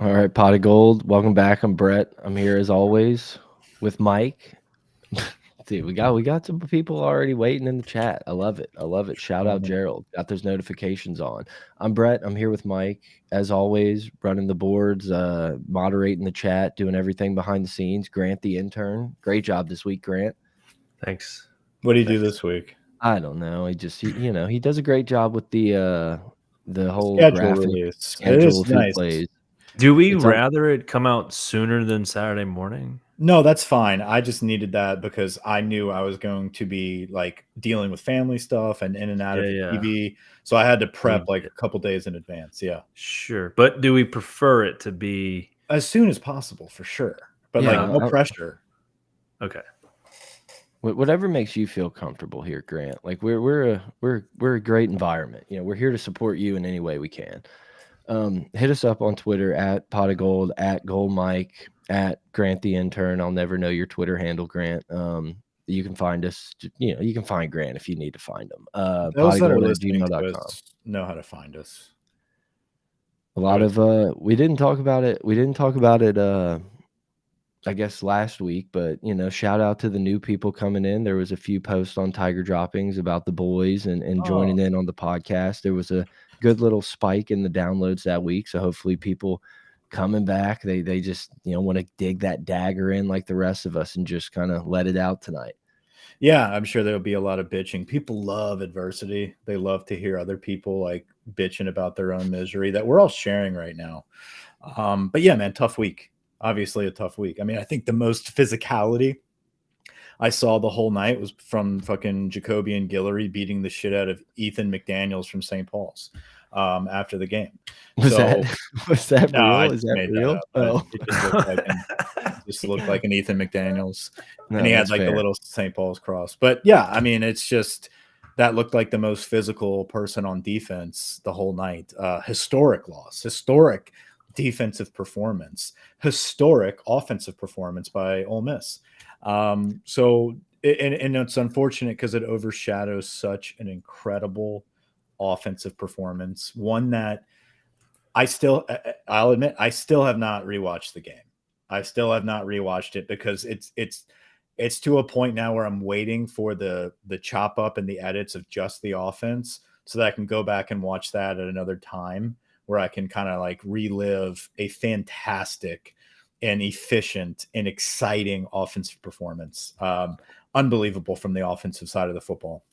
All right, Pot of Gold. Welcome back. I'm Brett. I'm here as always with Mike. Dude, we got some people already waiting in the chat. I love it. I love it. Shout out Gerald. Got those notifications on. I'm Brett. I'm here with Mike as always, running the boards, moderating the chat, doing everything behind the scenes. Grant the intern. Great job this week, Grant. Thanks. What do you do this week? I don't know. He does a great job with the whole Schedule graphic release. schedule It is of who nice. plays. Do we It's on- rather it come out sooner than Saturday morning? No, that's fine. I just needed that because I knew I was going to be like dealing with family stuff and in and out of the TV. So I had to prep like a couple days in advance. Yeah. Sure. But do we prefer it to be as soon as possible for sure? But Yeah, like no pressure. Okay. Whatever makes you feel comfortable here, Grant. Like we're a great environment. You know, we're here to support you in any way we can. Hit us up on Twitter at Pot of Gold, at Gold Mike, at Grant the Intern. I'll never know your Twitter handle, Grant. You can find us. You know, you can find Grant if you need to find him. Those that are listening to potofgold@gmail.com. us know how to find us. A lot of we didn't talk about it. We didn't talk about it. I guess last week, but you know, shout out to the new people coming in. There was a few posts on Tiger Droppings about the boys and joining in on the podcast. There was a good little spike in the downloads that week. So hopefully people coming back, they just, you know, want to dig that dagger in like the rest of us and just kind of let it out tonight. Yeah, I'm sure there'll be a lot of bitching. People love adversity. They love to hear other people like bitching about their own misery that we're all sharing right now. But yeah, man, tough week. Obviously a tough week. I mean, I think the most physicality I saw the whole night was from fucking Jacoby and Guillory beating the shit out of Ethan McDaniels from St. Paul's after the game. Was that real? Is that real? Oh, it just looked like an Ethan McDaniels, and he had like the little St. Paul's cross. But yeah, I mean, it's just that looked like the most physical person on defense the whole night. Historic loss, historic defensive performance, historic offensive performance by Ole Miss. So it's unfortunate because it overshadows such an incredible offensive performance. One that I'll admit, I still have not rewatched the game. I still have not rewatched it because it's to a point now where I'm waiting for the chop up and the edits of just the offense so that I can go back and watch that at another time where I can kind of like relive a fantastic and efficient and exciting offensive performance. Unbelievable from the offensive side of the football.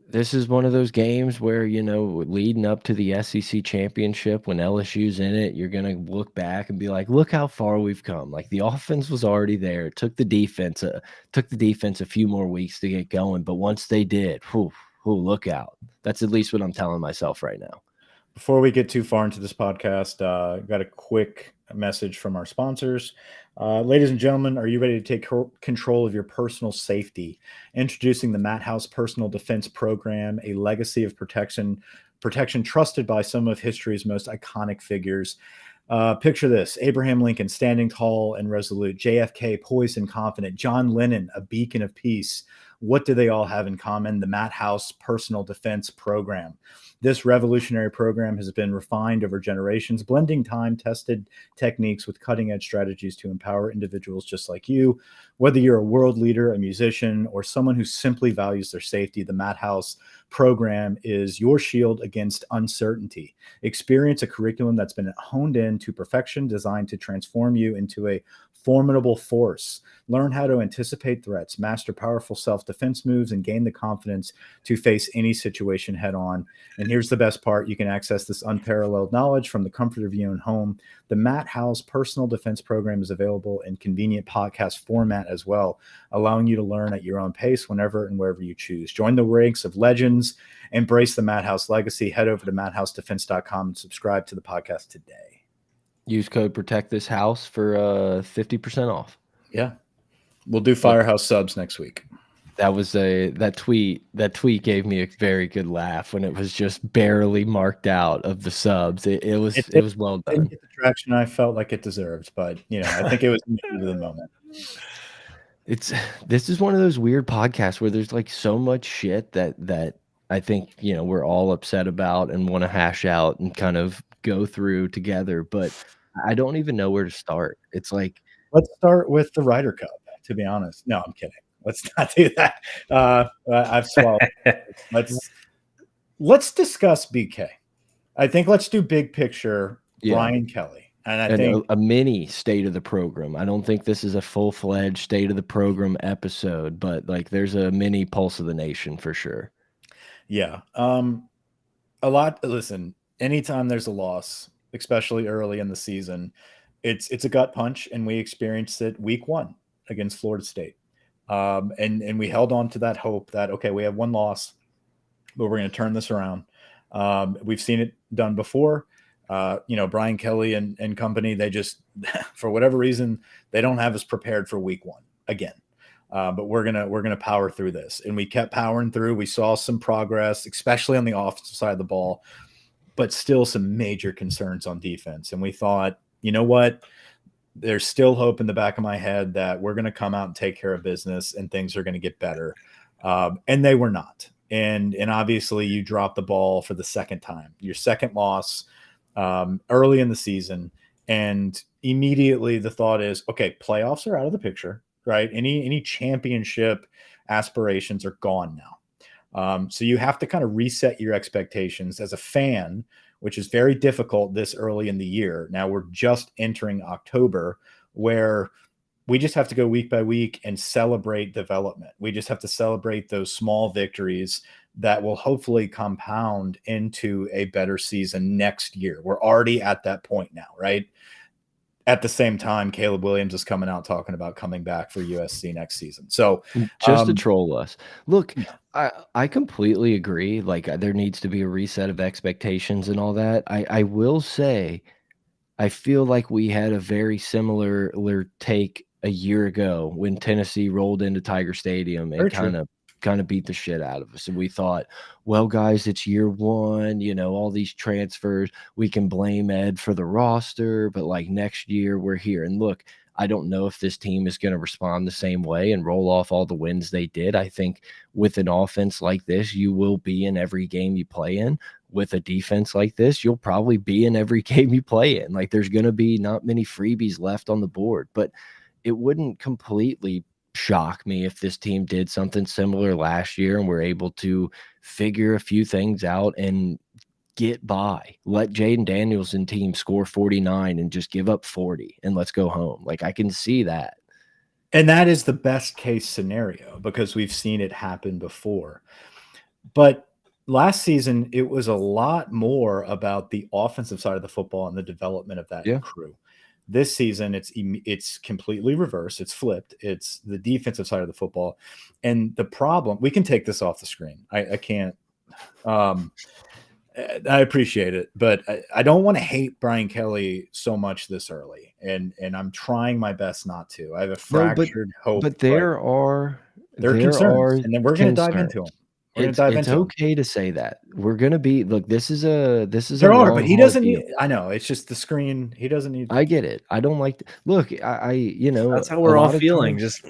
This is one of those games where, you know, leading up to the SEC championship, when LSU's in it, you're going to look back and be like, look how far we've come. Like the offense was already there. It took the defense a few more weeks to get going. But once they did, look out. That's at least what I'm telling myself right now. Before we get too far into this podcast, got a quick message from our sponsors. Ladies and gentlemen, are you ready to take control of your personal safety? Introducing the Matt House Personal Defense Program, a legacy of protection trusted by some of history's most iconic figures. Picture this: Abraham Lincoln standing tall and resolute, JFK poised and confident, John Lennon a beacon of peace. What do they all have in common? The Matt House Personal Defense Program. This revolutionary program has been refined over generations, blending time-tested techniques with cutting-edge strategies to empower individuals just like you. Whether you're a world leader, a musician, or someone who simply values their safety, the Matt House program is your shield against uncertainty. Experience a curriculum that's been honed in to perfection, designed to transform you into a formidable force. Learn how to anticipate threats, master powerful self-defense moves, and gain the confidence to face any situation head-on. And here's the best part: you can access this unparalleled knowledge from the comfort of your own home. The Matt House Personal Defense Program is available in convenient podcast format as well, allowing you to learn at your own pace whenever and wherever you choose. Join the ranks of legends. Embrace the Matt House legacy. Head over to matthousedefense.com and subscribe to the podcast today. Use code Protect This House for 50% off. Yeah, we'll do Firehouse subs next week. That was that tweet gave me a very good laugh when it was just barely marked out of the subs. It was well done. Didn't get the traction I felt like it deserved, but you know, I think it was in the moment. This is one of those weird podcasts where there's like so much shit that I think, you know, we're all upset about and want to hash out and kind of go through together. But I don't even know where to start. It's like Let's start with the Ryder Cup, to be honest. No, I'm kidding. Let's not do that. I've swallowed. Let's discuss BK. I think let's do big picture yeah. Brian Kelly. And I And think a mini state of the program. I don't think this is a full-fledged state of the program episode, but like there's a mini pulse of the nation for sure. yeah. A lot listen, anytime there's a loss, especially early in the season, it's a gut punch, and we experienced it week 1 against Florida State. And we held on to that hope that okay, we have one loss, but we're going to turn this around. We've seen it done before. Brian Kelly and company, they just, for whatever reason, they don't have us prepared for week 1 again. But we're gonna power through this, and we kept powering through. We saw some progress, especially on the offensive side of the ball, but still some major concerns on defense. And we thought, you know what? There's still hope in the back of my head that we're going to come out and take care of business, and things are going to get better. And they were not. And obviously, you dropped the ball for the second time, your second loss early in the season, and immediately the thought is, okay, playoffs are out of the picture, right? Any championship aspirations are gone now. So you have to kind of reset your expectations as a fan, which is very difficult this early in the year. Now we're just entering October, where we just have to go week by week and celebrate development. We just have to celebrate those small victories that will hopefully compound into a better season next year. We're already at that point now, right? At the same time, Caleb Williams is coming out talking about coming back for USC next season. So just to troll us. Look, I completely agree. Like there needs to be a reset of expectations and all that. I will say, I feel like we had a very similar take a year ago when Tennessee rolled into Tiger Stadium and kind of beat the shit out of us. And we thought, well, guys, it's year 1, all these transfers, we can blame Ed for the roster, but like next year we're here. And look, I don't know if this team is going to respond the same way and roll off all the wins they did. I think with an offense like this, you will be in every game you play in. With a defense like this, you'll probably be in every game you play in. Like there's going to be not many freebies left on the board, but it wouldn't completely shock me if this team did something similar last year and we're able to figure a few things out and get by. Let Jaden Daniels and team score 49 and just give up 40 and let's go home. Like I can see that. And that is the best case scenario because we've seen it happen before. But last season, it was a lot more about the offensive side of the football and the development of that crew. This season, it's completely reversed. It's flipped. It's the defensive side of the football. And the problem, we can take this off the screen. I can't. I appreciate it, but I don't want to hate Brian Kelly so much this early. And I'm trying my best not to. I have a fractured hope. But there are concerns, and then we're going to dive into them. It's okay to say that. We're gonna be look, this is a but he doesn't need, I know it's just the screen. He doesn't need. I get it. I don't like look, that's how we're all feeling. Just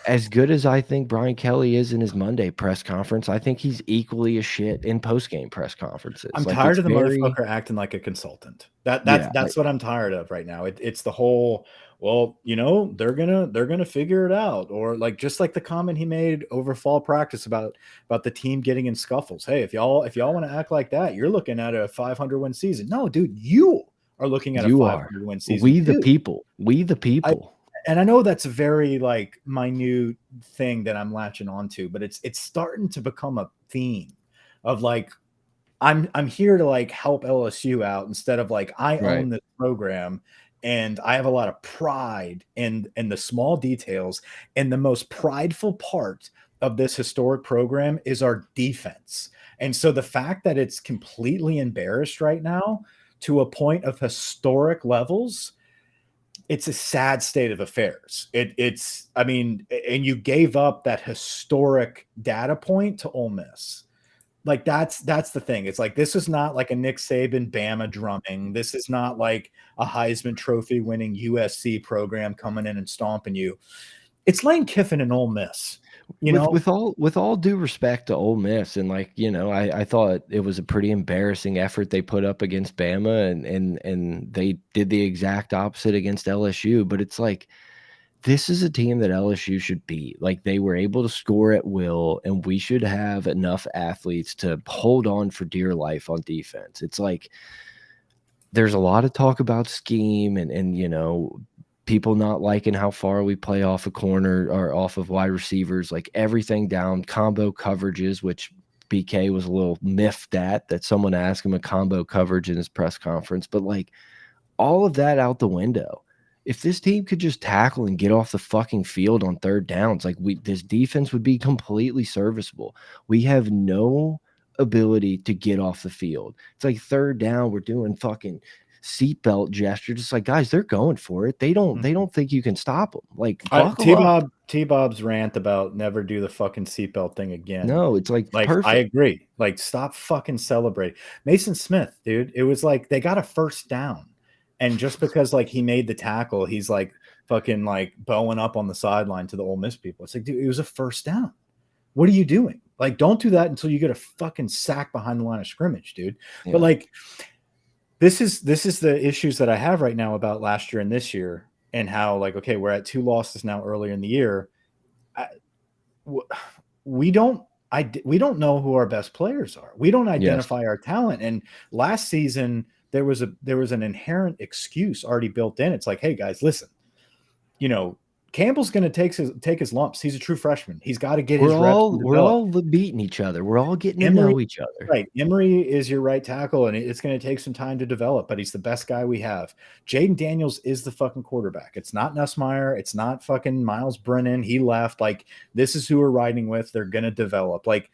as good as I think Brian Kelly is in his Monday press conference, I think he's equally as shit in post-game press conferences. I'm tired of the motherfucker acting like a consultant. That's what I'm tired of right now. It's the whole, well, they're gonna figure it out, or like just like the comment he made over fall practice about the team getting in scuffles. Hey, if y'all want to act like that, you're looking at a 500 win season. No, dude, you are looking at a 500 win season. We the people. And I know that's a very like minute thing that I'm latching onto, but it's starting to become a theme of like I'm here to like help LSU out instead of like I own this program. And I have a lot of pride in the small details. And the most prideful part of this historic program is our defense. And so the fact that it's completely embarrassed right now to a point of historic levels, it's a sad state of affairs. I mean, and you gave up that historic data point to Ole Miss. Like that's the thing. It's like this is not like a Nick Saban Bama drumming. This is not like a Heisman Trophy winning USC program coming in and stomping you. It's Lane Kiffin and Ole Miss. You know, with all due respect to Ole Miss, and like, you know, I thought it was a pretty embarrassing effort they put up against Bama, and they did the exact opposite against LSU. But it's like, this is a team that LSU should beat. Like, they were able to score at will, and we should have enough athletes to hold on for dear life on defense. It's like, there's a lot of talk about scheme and you know, people not liking how far we play off a corner or off of wide receivers, like everything down, combo coverages, which BK was a little miffed at that someone asked him a combo coverage in his press conference. But like, all of that out the window. If this team could just tackle and get off the fucking field on third downs, like, this defense would be completely serviceable. We have no ability to get off the field. It's like third down, we're doing fucking seatbelt gesture. Just like, guys, they're going for it. They don't think you can stop them. Like, T-Bob's rant about never do the fucking seatbelt thing again. No, it's like perfect. I agree. Like, stop fucking celebrating. Mason Smith, dude. It was like they got a first down. And just because like he made the tackle, he's like fucking like bowing up on the sideline to the Ole Miss people. It's like, dude, it was a first down. What are you doing? Like, don't do that until you get a fucking sack behind the line of scrimmage, dude. Yeah. But like, this is the issues that I have right now about last year and this year, and how like, okay, we're at 2 losses now earlier in the year. We don't know who our best players are. We don't identify our talent. And last season, there was an inherent excuse already built in. It's like, hey guys, listen, you know, Campbell's going to take his lumps. He's a true freshman. He's got to get his reps. We're all beating each other. We're all getting to know each other. Right. Emory is your right tackle, and it's going to take some time to develop, but he's the best guy we have. Jaden Daniels is the fucking quarterback. It's not Nussmeier. It's not fucking Miles Brennan. He left. Like, this is who we're riding with. They're going to develop. Like,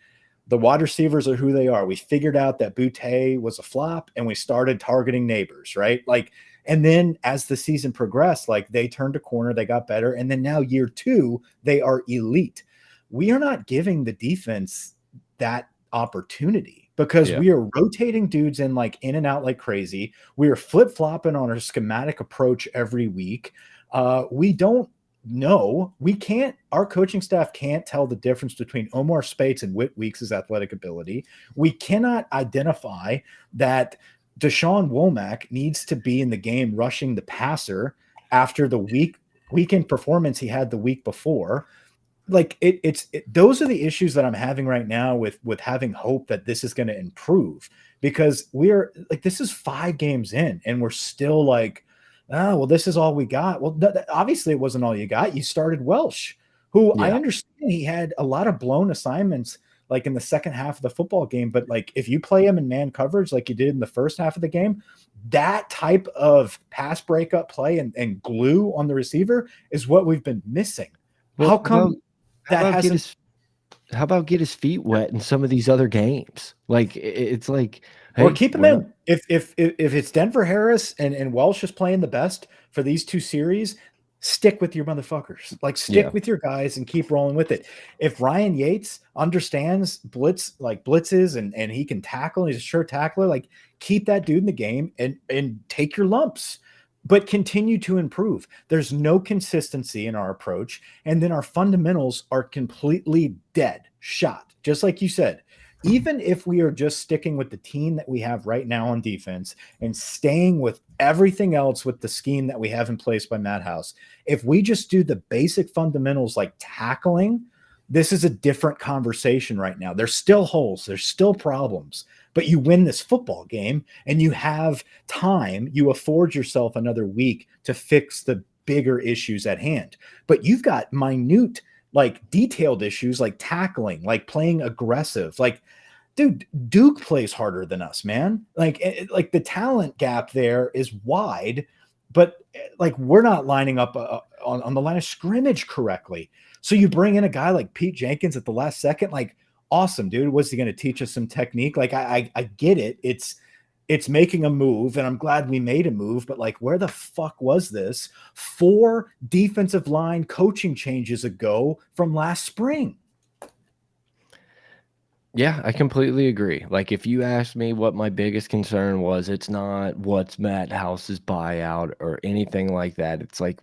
the wide receivers are who they are. We figured out that Boutte was a flop, and we started targeting Neighbors, right? Like, and then as the season progressed, like, they turned a corner, they got better. And then now year 2, they are elite. We are not giving the defense that opportunity because we are rotating dudes in and out like crazy. We are flip-flopping on our schematic approach every week. We don't know. Our coaching staff can't tell the difference between Omar Spates and Whit Weeks' athletic ability. We cannot identify that Deshaun Womack needs to be in the game rushing the passer after the weekend performance he had the week before. Like, those are the issues that I'm having right now with having hope that this is going to improve, because we're like, this is 5 games in and we're still like, oh, well, this is all we got. Well, obviously it wasn't all you got. You started Welsh, who I understand he had a lot of blown assignments like in the second half of the football game. But like, if you play him in man coverage like you did in the first half of the game, that type of pass breakup play and glue on the receiver is what we've been missing. Well, how come how about get his feet wet in some of these other games? Like, it's like, hey, or keep him in. If it's Denver Harris and Welsh is playing the best for these 2 series, stick with your motherfuckers. Like, stick with your guys and keep rolling with it. If Ryan Yates understands blitzes and he can tackle, and he's a sure tackler, like, keep that dude in the game and take your lumps, but continue to improve. There's no consistency in our approach, and then our fundamentals are completely dead, shot. Just like you said, even if we are just sticking with the team that we have right now on defense and staying with everything else with the scheme that we have in place by Matt House, if we just do the basic fundamentals like tackling, this is a different conversation right now. There's still holes, there's still problems, but you win this football game and you have time. You afford yourself another week to fix the bigger issues at hand. But you've got minute, like, detailed issues like tackling, like playing aggressive. Like, dude, Duke plays harder than us, man. Like the talent gap there is wide, but like, we're not lining up on the line of scrimmage correctly. So you bring in a guy like Pete Jenkins at the last second, like, awesome, dude. Was he going to teach us some technique? Like, I get it. It's making a move, and I'm glad we made a move, but like, where the fuck was this 4 defensive line coaching changes ago from last spring? Yeah, I completely agree. Like, if you asked me what my biggest concern was, it's not what's Matt House's buyout or anything like that. It's like,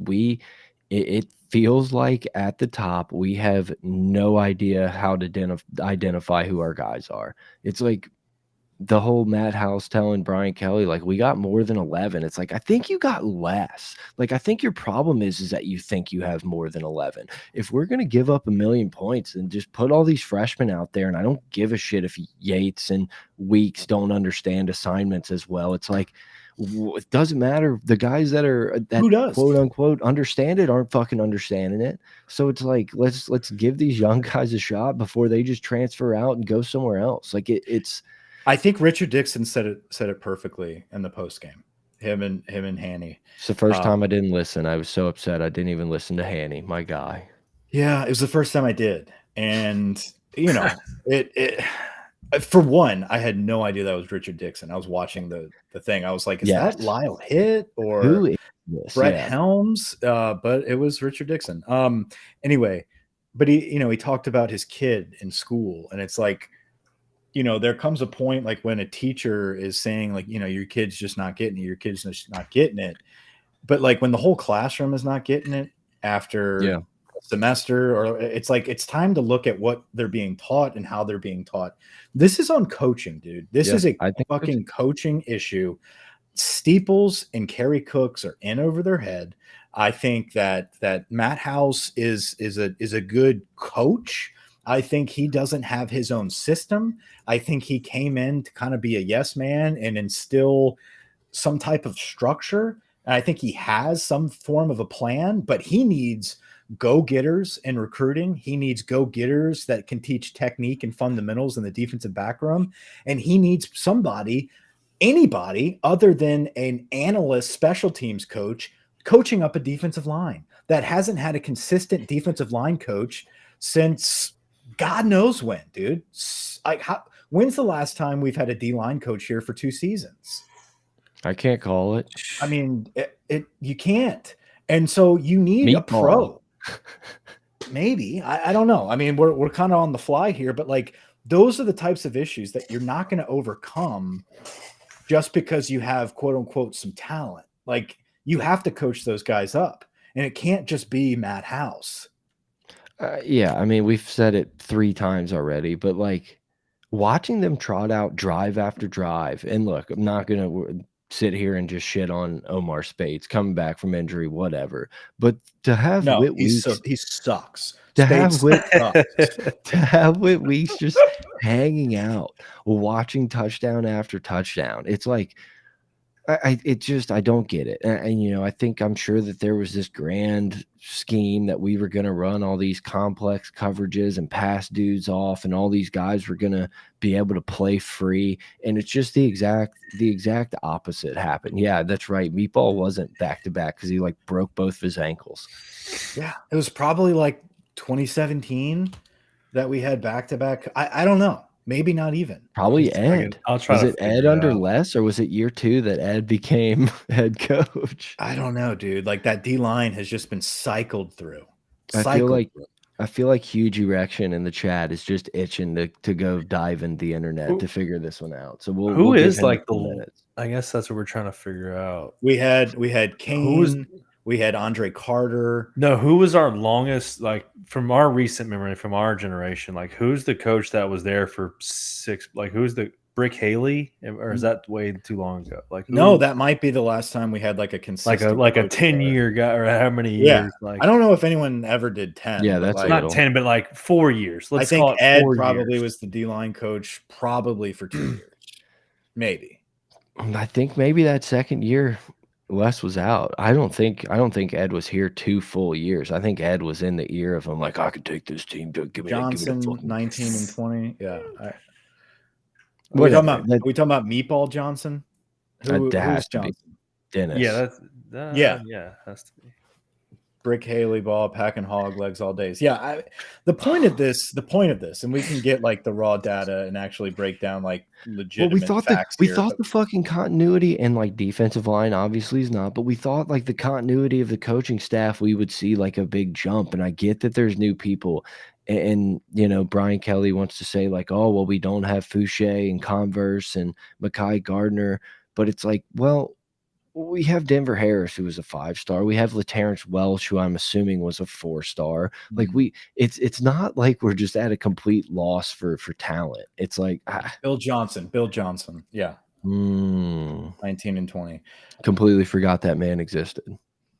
feels like at the top we have no idea how to identify who our guys are. It's like the whole Matt House telling Brian Kelly, like, we got more than 11. It's like, I think you got less. Like, I think your problem is that you think you have more than 11. If we're going to give up 1,000,000 points, and just put all these freshmen out there, and I don't give a shit if Yates and Weeks don't understand assignments as well. It's like, it doesn't matter. The guys that are that quote unquote understand it aren't fucking understanding it. So it's like, let's give these young guys a shot before they just transfer out and go somewhere else. Like it's. I think Richard Dixon said it perfectly in the post game. Him and Hanny. It's the first time I didn't listen. I was so upset I didn't even listen to Hanny, my guy. Yeah, it was the first time I did, and you know, it for one, I had no idea that was Richard Dixon. I was watching the thing. I was like, is that Lyle Hitt or who is this? Brett Helms? But it was Richard Dixon. Anyway, but he talked about his kid in school, and it's like, there comes a point like when a teacher is saying like, your kid's just not getting it, your kid's just not getting it. But like when the whole classroom is not getting it after a semester, or it's like, it's time to look at what they're being taught and how they're being taught. This is on coaching, dude. This is a fucking coaching issue. Steeples and Kerry Cooks are in over their head. I think that Matt House is a good coach. I think he doesn't have his own system. I think he came in to kind of be a yes man and instill some type of structure. And I think he has some form of a plan, but he needs go-getters in recruiting. He needs go-getters that can teach technique and fundamentals in the defensive back room. And he needs anybody other than an analyst special teams coach coaching up a defensive line that hasn't had a consistent defensive line coach since God knows when, dude. Like, when's the last time we've had a D-line coach here for 2 seasons? I can't call it. I mean, you can't. And so you need a pro. Maybe. I don't know. I mean, we're kind of on the fly here, but like, those are the types of issues that you're not going to overcome just because you have quote unquote some talent. Like, you have to coach those guys up, and it can't just be Matt House. Yeah, I mean, we've said it 3 times already, but like watching them trot out drive after drive, and look, I'm not going to sit here and just shit on Omar Speights coming back from injury, whatever. But to have Whit Weeks, he sucks. To have Whit Weeks just hanging out, watching touchdown after touchdown, it's like, I don't get it. And I'm sure that there was this grand scheme that we were going to run all these complex coverages and pass dudes off, and all these guys were going to be able to play free. And it's just the exact opposite happened. Yeah, that's right. Meatball wasn't back to back because he like broke both of his ankles. Yeah, it was probably like 2017 that we had back to back. I don't know. Maybe not even. Probably Ed. Was it Ed under Les, or was it year 2 that Ed became head coach? I don't know, dude. Like, that D line has just been cycled through. I feel like Huge Erection in the chat is just itching to go dive into the internet to figure this one out. So we'll is like the minutes. I guess that's what we're trying to figure out. We had Kane. We had Andre Carter. No, who was our longest, like, from our recent memory, from our generation? Like, who's the coach that was there for 6? Like, who's the Brick Haley? Or is that way too long ago? Like, no, that might be the last time we had like a consistent, like a 10-year guy, or how many years? Yeah, like, I don't know if anyone ever did 10. Yeah, that's like, not 10, but like 4 years. I think Ed probably was the D-line coach probably for 2 years, maybe. I think maybe that second year Les was out. I don't think Ed was here 2 full years. I think Ed was in the ear of him, like, I could take this team to give me Johnson, 19 and 20. Yeah. Are we talking about Meatball Johnson? Who's Johnson? Dennis. Yeah, that's yeah, has to be. Brick Haley ball, pack and hog legs all days. Yeah, the point of this, and we can get like the raw data and actually break down like legitimate facts. We thought the fucking continuity and like defensive line obviously is not, but we thought like the continuity of the coaching staff, we would see like a big jump. And I get that there's new people, and Brian Kelly wants to say like, oh well, we don't have Fouché and Converse and Mekhi Gardner, but it's like, well, we have Denver Harris, who was a 5-star. We have LaTerrence Welsh, who I'm assuming was a 4-star. Like it's not like we're just at a complete loss for talent. It's like Bill Johnson, yeah, 19 and 20. Completely forgot that man existed.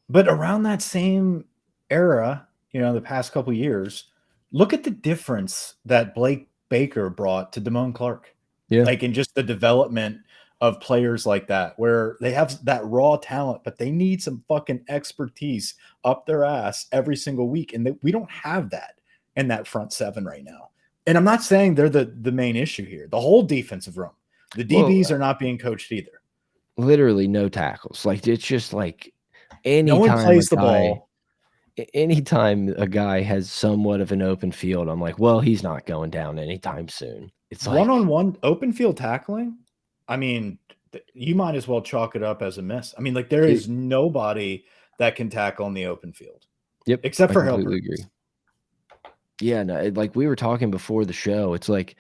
But around that same era, the past couple years, look at the difference that Blake Baker brought to Damone Clark. Yeah, like in just the development of players like that, where they have that raw talent, but they need some fucking expertise up their ass every single week. And we don't have that in that front seven right now. And I'm not saying they're the main issue here. The whole defensive room, the DBs are not being coached either. Literally no tackles. Like it's just like no one plays the ball. Anytime a guy has somewhat of an open field, I'm like, well, he's not going down anytime soon. It's like one-on-one open field tackling. I mean, you might as well chalk it up as a miss. I mean, like there is nobody that can tackle in the open field. Yep, except for Harold. Agree. Yeah, no, like we were talking before the show. It's like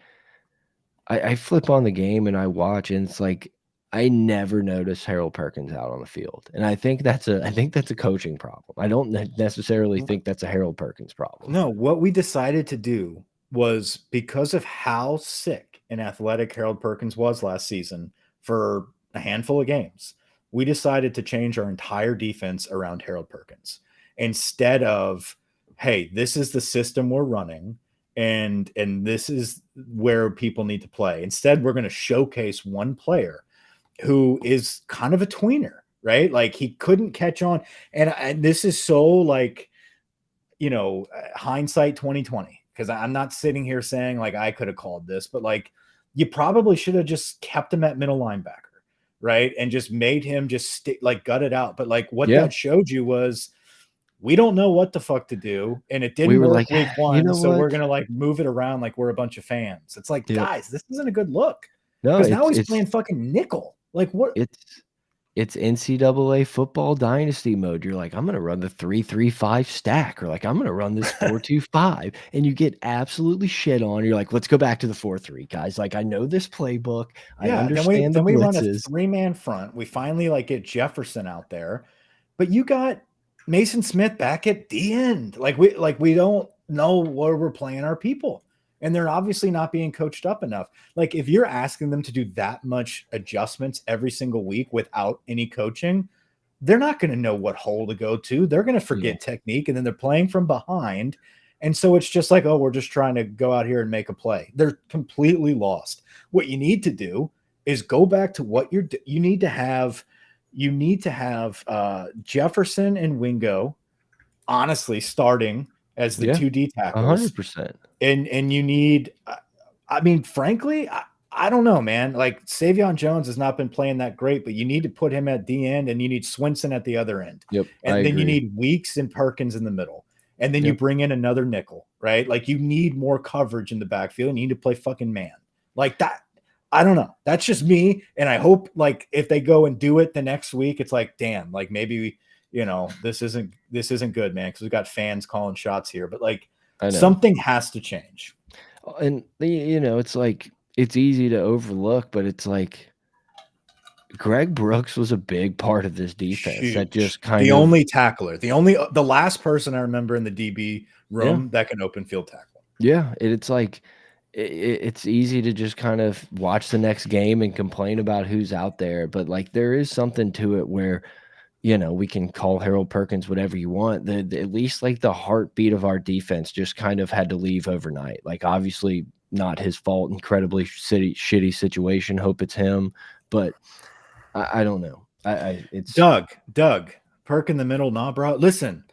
I flip on the game and I watch, and it's like I never notice Harold Perkins out on the field, and I think that's a coaching problem. I don't necessarily think that's a Harold Perkins problem. No, what we decided to do was because of how sick and athletic Harold Perkins was last season for a handful of games, we decided to change our entire defense around Harold Perkins. Instead of, hey, this is the system we're running and this is where people need to play. Instead, we're going to showcase one player who is kind of a tweener, right? Like he couldn't catch on. And this is so like, hindsight 2020. Because I'm not sitting here saying like I could have called this, but like you probably should have just kept him at middle linebacker, right? And just made him just gut it out. But like what that showed you was we don't know what the fuck to do, and it didn't work week one. So we're gonna like move it around like we're a bunch of fans. It's like, guys, this isn't a good look. No, because now he's playing fucking nickel. Like what? It's NCAA football dynasty mode. You're like, I'm going to run the 3-3-5 stack, or like, I'm going to run this 4-2-5, and you get absolutely shit on. You're like, let's go back to the 4-3, guys. Like, I know this playbook. I understand then we run a 3-man front. We finally like get Jefferson out there, but you got Mason Smith back at the end. Like we don't know where we're playing our people. And they're obviously not being coached up enough. Like if you're asking them to do that much adjustments every single week without any coaching, they're not going to know what hole to go to. They're going to forget technique, and then they're playing from behind. And so it's just like, oh, we're just trying to go out here and make a play. They're completely lost. What you need to do is go back to what you need to have. You need to have Jefferson and Wingo, honestly, starting as the 2D tackles. 100%. And you need, I mean, frankly, I don't know, man. Like Savion Jones has not been playing that great, but you need to put him at the end, and you need Swinson at the other end. Yep. And then you need Weeks and Perkins in the middle. And then you bring in another nickel, right? Like you need more coverage in the backfield, and you need to play fucking man. Like that. I don't know. That's just me. And I hope like if they go and do it the next week, it's like, damn, like maybe this isn't good, man. Cause we've got fans calling shots here, but like something has to change. And it's like, it's easy to overlook, but it's like Greg Brooks was a big part of this defense. Huge. That just the only tackler, the last person I remember in the DB room that can open field tackle. Yeah. It's like, it's easy to just kind of watch the next game and complain about who's out there. But like, there is something to it where, we can call Harold Perkins whatever you want. At least like the heartbeat of our defense just kind of had to leave overnight. Like obviously not his fault, incredibly shitty situation. Hope it's him, but I don't know. It's Doug Perk in the middle. Nah, bro. Listen,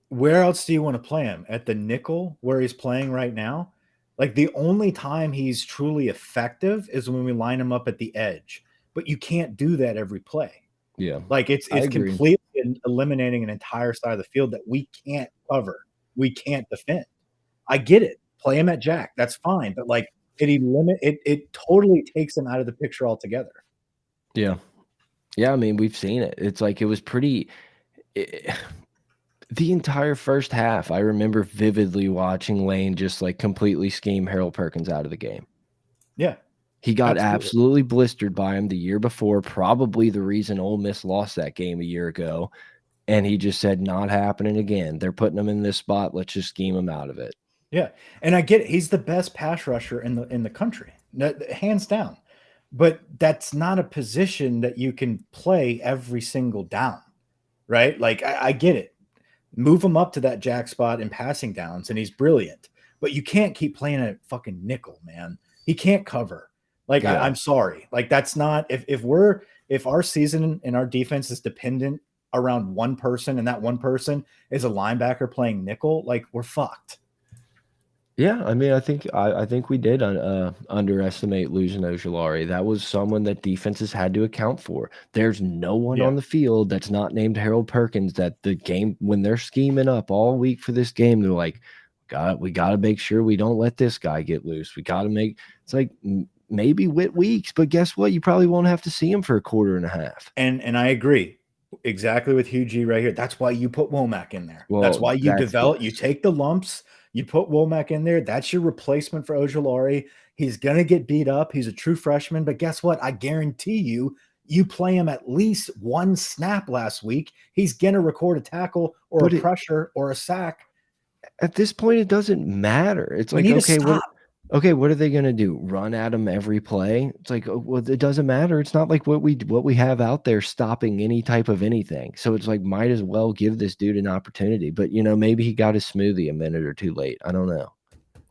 where else do you want to play him? At the nickel where he's playing right now? Like the only time he's truly effective is when we line him up at the edge, but you can't do that every play. Yeah. Like it's completely eliminating an entire side of the field that we can't cover. We can't defend. I get it. Play him at Jack. That's fine. But like it totally takes him out of the picture altogether. Yeah. Yeah. I mean, we've seen it. It's like, it was pretty, the entire first half, I remember vividly watching Lane just like completely scheme Harold Perkins out of the game. Yeah. He got Absolutely. absolutely blistered by him the year before, probably the reason Ole Miss lost that game a year ago, and he just said, "Not happening again. They're putting him in this spot. Let's just scheme him out of it." Yeah, and I get it. He's the best pass rusher in the country, hands down. But that's not a position that you can play every single down, right? Like I get it. Move him up to that jack spot in passing downs, and he's brilliant. But you can't keep playing a fucking nickel, man. He can't cover. Like Yeah. I'm sorry. Like that's not if our season and our defense is dependent around one person, and that one person is a linebacker playing nickel, like we're fucked. Yeah, I mean, I think we did underestimate losing Ojulari. That was someone that defenses had to account for. There's no one Yeah. on the field that's not named Harold Perkins that the game when they're scheming up all week for this game, they're like, we got to make sure we don't let this guy get loose. We got to make it's like maybe Whit Weeks, but guess what? You probably won't have to see him for a quarter and a half. And I agree exactly with Hugh G right here. That's why you put Womack in there. Well, that's why you that's develop. the- You take the lumps. You put Womack in there. That's your replacement for Ojulari. He's gonna get beat up. He's a true freshman, but guess what? I guarantee you, you play him at least one snap last week, he's gonna record a tackle or But a pressure or a sack. At this point, it doesn't matter. It's We like, need to okay, stop. what are they gonna do? Run at him every play? It's like, oh, well, it doesn't matter. It's not like what we have out there stopping any type of anything. So it's like, might as well give this dude an opportunity. But you know, maybe he got his smoothie a minute or two late. I don't know.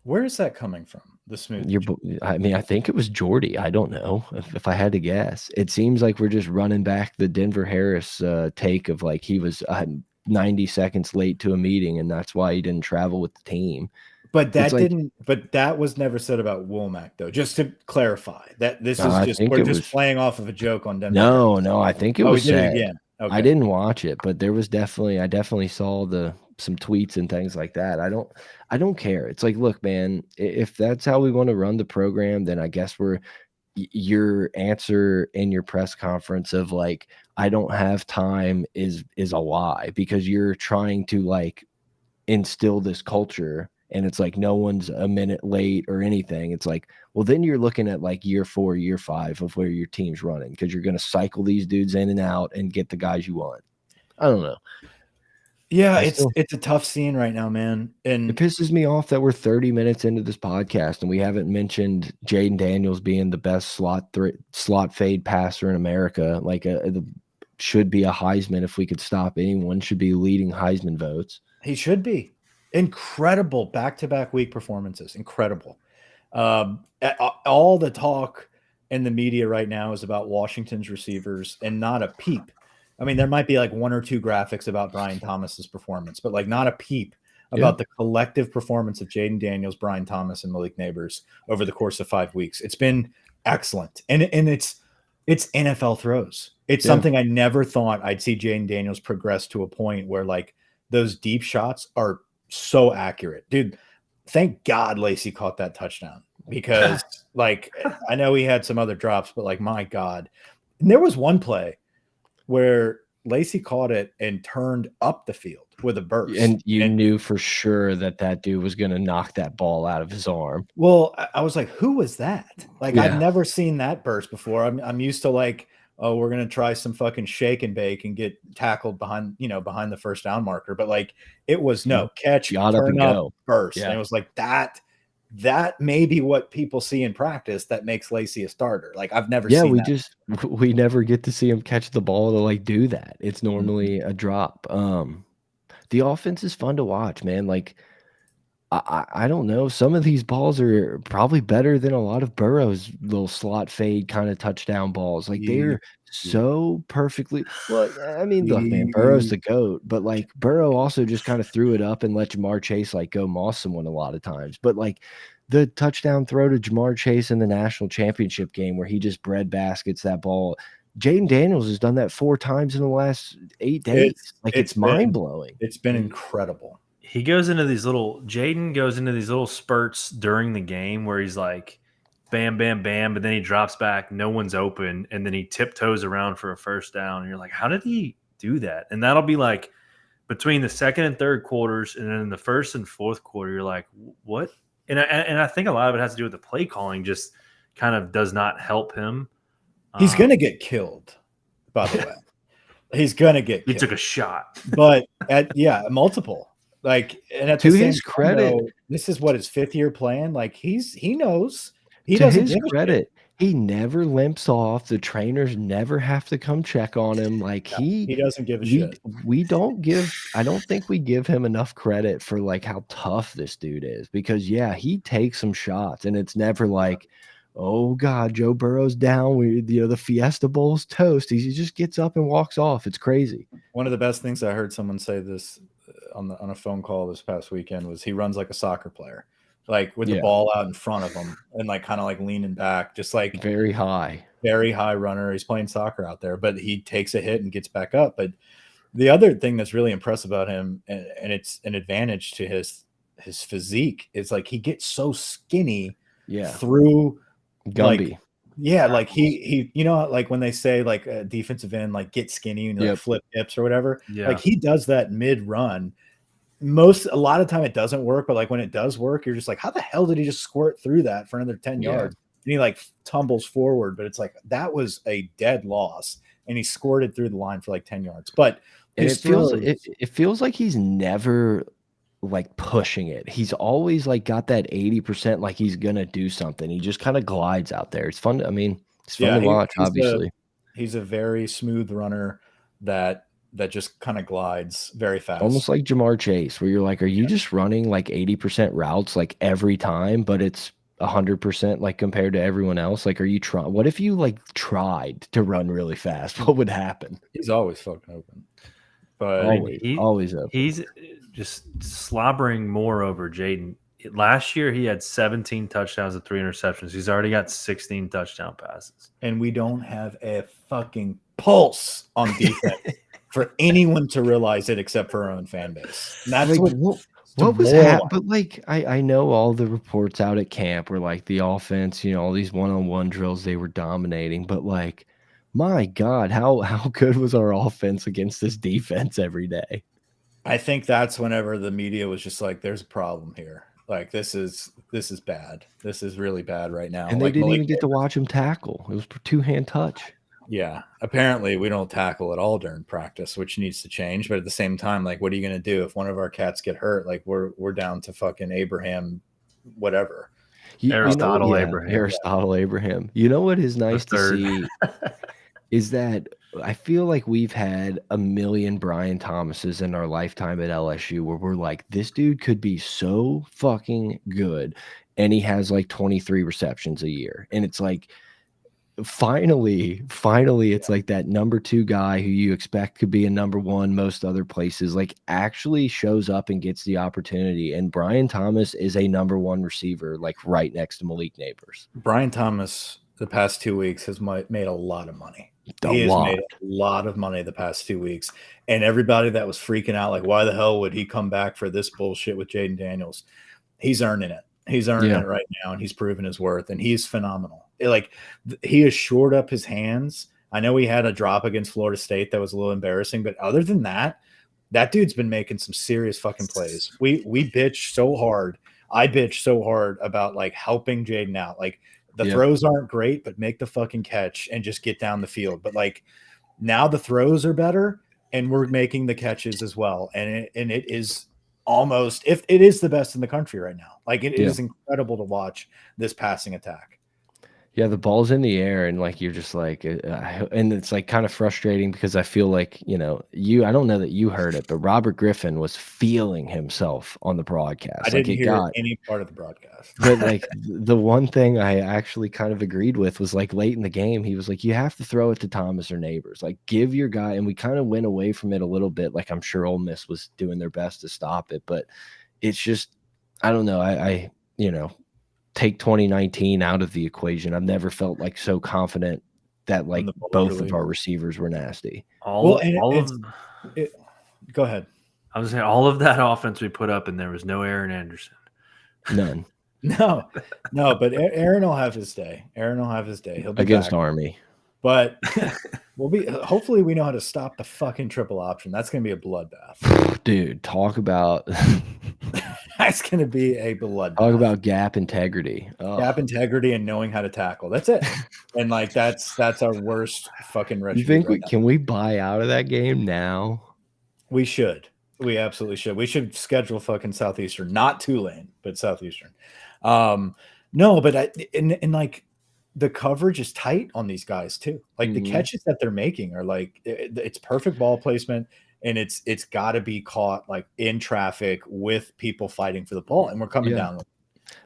Where is that coming from? The smooth. I mean, I think it was Jordy. I don't know if I had to guess. It seems like we're just running back the Denver Harris take of like he was 90 seconds late to a meeting, and that's why he didn't travel with the team. But that like- didn't. But that was never said about Womack, though. Just to clarify, that this I is just think we're it just was- playing off of a joke on Denver. No, I think it Oh, was we did said. it again. Okay. I didn't watch it, but there was definitely I definitely saw some tweets and things like that. I don't care. It's like, look, man, if that's how we want to run the program, then I guess your answer in your press conference of like I don't have time is a lie because you're trying to like instill this culture and it's like no one's a minute late or anything. It's like, well, then you're looking at like year 4, year 5 of where your team's running because you're going to cycle these dudes in and out and get the guys you want. I don't know. Yeah, I still- it's a tough scene right now, man. It And pisses me off that we're 30 minutes into this podcast and we haven't mentioned Jaden Daniels being the best slot fade passer in America. Like should be a Heisman if we could stop anyone. Should be leading Heisman votes. he should be incredible back-to-back week performances. Incredible. All the talk in the media right now is about Washington's receivers and not a peep. I mean, there might be like 1 or 2 graphics about Brian Thomas's performance, but like not a peep about the collective performance of Jaden Daniels, Brian Thomas, and Malik Neighbors over the course of 5 weeks. It's been excellent, and it's NFL throws. It's something I never thought I'd see Jaden Daniels progress to a point where like those deep shots are so accurate, dude. Thank God Lacey caught that touchdown because like I know he had some other drops, but like my God, and there was one play where Lacey caught it and turned up the field with a burst, and you knew for sure that dude was going to knock that ball out of his arm. Well, I was like, who was that? Like Yeah. I've never seen that burst before. I'm used to like, oh, we're gonna try some fucking shake and bake and get tackled behind the first down marker. But like it was no catch, Got up turn and up, go. burst. Yeah. And it was like that may be what people see in practice that makes Lacey a starter. Like I've never seen that. we never get to see him catch the ball to like do that. It's normally a drop. The offense is fun to watch, man. Like I don't know. Some of these balls are probably better than a lot of Burrow's little slot fade kind of touchdown balls. Like they're so perfectly. Well, I mean, look, man, Burrow's the GOAT, but like Burrow also just kind of threw it up and let Jamar Chase like go moss someone a lot of times. But like the touchdown throw to Jamar Chase in the national championship game where he just breadbaskets that ball. Jaden Daniels has done that 4 times in the last 8 days. It's mind blowing. It's been incredible. Jaden goes into these little spurts during the game where he's like, bam, bam, bam, but then he drops back, no one's open, and then he tiptoes around for a first down. And you're like, how did he do that? And that'll be like between the second and third quarters, and then in the first and fourth quarter, you're like, what? And I think a lot of it has to do with the play calling, just kind of does not help him. He's going to get killed, by the way. He's going to get He killed. took a shot. But multiple. Like, and at To the same his time, credit, though, this is what his 5th year plan. Like, he knows. He to doesn't his give a shit. credit, he never limps off. The trainers never have to come check on him. Like He doesn't give a we shit. we don't give. I don't think we give him enough credit for like how tough this dude is, because yeah, he takes some shots, and it's never like, oh God, Joe Burrow's down. The Fiesta Bowl's toast. He just gets up and walks off. It's crazy. One of the best things I heard someone say this on a phone call this past weekend was he runs like a soccer player, like with the ball out in front of him and like kind of like leaning back, just like very high runner. He's playing soccer out there, but he takes a hit and gets back up. But the other thing that's really impressive about him, and it's an advantage to his physique, is like he gets so skinny through Gumby. Like, like he like when they say like a defensive end like get skinny and like flip hips or whatever, like he does that mid run. A lot of time it doesn't work, but like when it does work, you're just like, how the hell did he just squirt through that for another 10 yards? And he like tumbles forward, but it's like that was a dead loss, and he squirted through the line for like 10 yards. But it feels like he's never like pushing it. He's always like got that 80%, like he's gonna do something. He just kind of glides out there. It's fun. It's fun to watch. Obviously, he's a very smooth runner that just kind of glides very fast, almost like Jamar Chase, where you're like, are you just running like 80% routes like every time, but it's 100% like compared to everyone else? Like, are you trying? What if you like tried to run really fast? What would happen? He's always fucking open. But always open. He's just slobbering more over Jaden. Last year, he had 17 touchdowns and 3 interceptions. He's already got 16 touchdown passes. And we don't have a fucking pulse on defense for anyone to realize it except for our own fan base. And that's like, what was happening? But like, I know all the reports out at camp were like the offense, all these one-on-one drills, they were dominating. But like, my God, how good was our offense against this defense every day? I think that's whenever the media was just like, there's a problem here. Like, this is bad. This is really bad right now. And they didn't even get to watch him tackle. It was two-hand touch. Yeah. Apparently we don't tackle at all during practice, which needs to change. But at the same time, like, what are you going to do if one of our cats get hurt? Like, we're down to fucking Abraham, whatever. Aristotle Abraham. You know what is nice to see is that I feel like we've had a million Brian Thomases in our lifetime at LSU where we're like, this dude could be so fucking good, and he has like 23 receptions a year. And it's like, finally, it's like that #2 guy who you expect could be a #1 most other places, like actually shows up and gets the opportunity. And Brian Thomas is a #1 receiver, like right next to Malik Neighbors. Brian Thomas, the past 2 weeks, has made a lot of money. He has made a lot of money the past 2 weeks. And everybody that was freaking out, like, why the hell would he come back for this bullshit with Jaden Daniels? He's earning it. He's earning it right now, and he's proven his worth, and he's phenomenal. Like, he has shored up his hands. I know he had a drop against Florida State that was a little embarrassing, but other than that, that dude's been making some serious fucking plays. We bitch so hard. I bitch so hard about like helping Jaden out. Like, the throws aren't great, but make the fucking catch and just get down the field. But like, now the throws are better, and we're making the catches as well. And it is almost, if it is the best in the country right now. Like, it is incredible to watch this passing attack. Yeah, the ball's in the air, and like you're just like, and it's like kind of frustrating because I feel like, I don't know that you heard it, but Robert Griffin was feeling himself on the broadcast. I didn't hear any part of the broadcast. But like the one thing I actually kind of agreed with was like late in the game, he was like, you have to throw it to Thomas or Neighbors, like give your guy, and we kind of went away from it a little bit. Like, I'm sure Ole Miss was doing their best to stop it, but it's just, I don't know. I take 2019 out of the equation. I've never felt like so confident that like both of our receivers were nasty. Go ahead. I was saying all of that offense we put up, and there was no Aaron Anderson. None. No, but Aaron will have his day. He'll be against back. Army. But hopefully we know how to stop the fucking triple option. That's going to be a bloodbath. Dude, talk about That's going to be a bloodbath. Talk about gap integrity. Oh. Gap integrity and knowing how to tackle. That's it. And like that's our worst fucking recipe. You think can we buy out of that game now? We should. We absolutely should. We should schedule fucking Southeastern, not Tulane, but Southeastern. No, but and like the coverage is tight on these guys too. Like the catches that they're making are like it's perfect ball placement, and it's got to be caught like in traffic with people fighting for the ball, and we're coming down.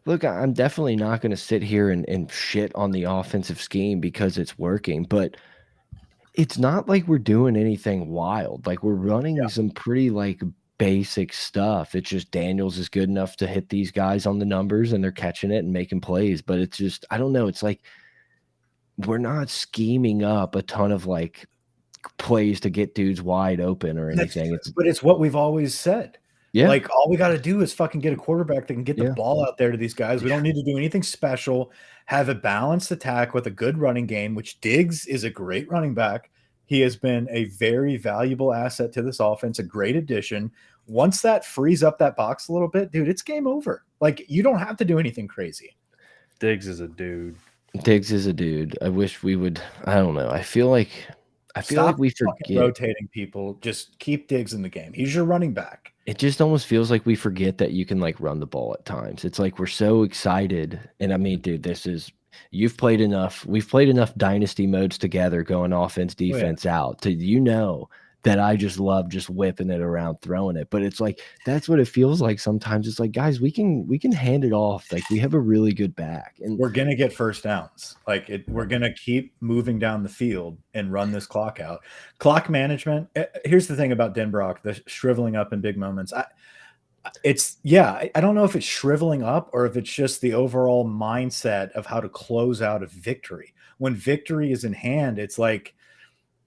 Look, I'm definitely not going to sit here and shit on the offensive scheme because it's working, but it's not like we're doing anything wild. Like we're running some pretty like basic stuff. It's just Daniels is good enough to hit these guys on the numbers and they're catching it and making plays. But it's just, I don't know. It's like we're not scheming up a ton of like plays to get dudes wide open or anything. But it's what we've always said. Yeah. Like all we got to do is fucking get a quarterback that can get the ball out there to these guys. We don't need to do anything special. Have a balanced attack with a good running game, which Diggs is a great running back. He has been a very valuable asset to this offense, a great addition. Once that frees up that box a little bit, dude, it's game over. Like you don't have to do anything crazy. Diggs is a dude. Diggs is a dude. I wish we would. I don't know. I feel like we forget rotating people. Just keep Diggs in the game. He's your running back. It just almost feels like we forget that you can like run the ball at times. It's like we're so excited. And I mean, dude, we've played enough dynasty modes together, going offense, defense out to that I just love just whipping it around, throwing it. But it's like that's what it feels like sometimes. It's like, guys, we can hand it off. Like we have a really good back, and we're gonna get first downs. We're gonna keep moving down the field and run this clock out. Clock management. Here's the thing about Denbrock, the shriveling up in big moments. I don't know if it's shriveling up or if it's just the overall mindset of how to close out a victory. When victory is in hand, it's like,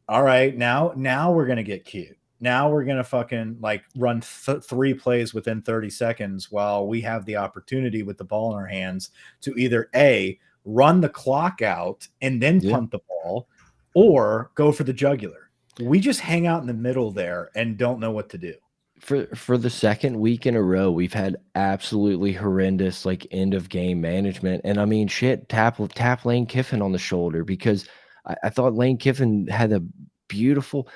all right, now we're going to get cute. Now we're going to fucking like run 3 plays within 30 seconds while we have the opportunity with the ball in our hands to either A, run the clock out and then punt the ball, or go for the jugular. We just hang out in the middle there and don't know what to do. For the second week in a row, we've had absolutely horrendous like end of game management. And I mean, shit, tap Lane Kiffin on the shoulder, because I thought Lane Kiffin had a beautiful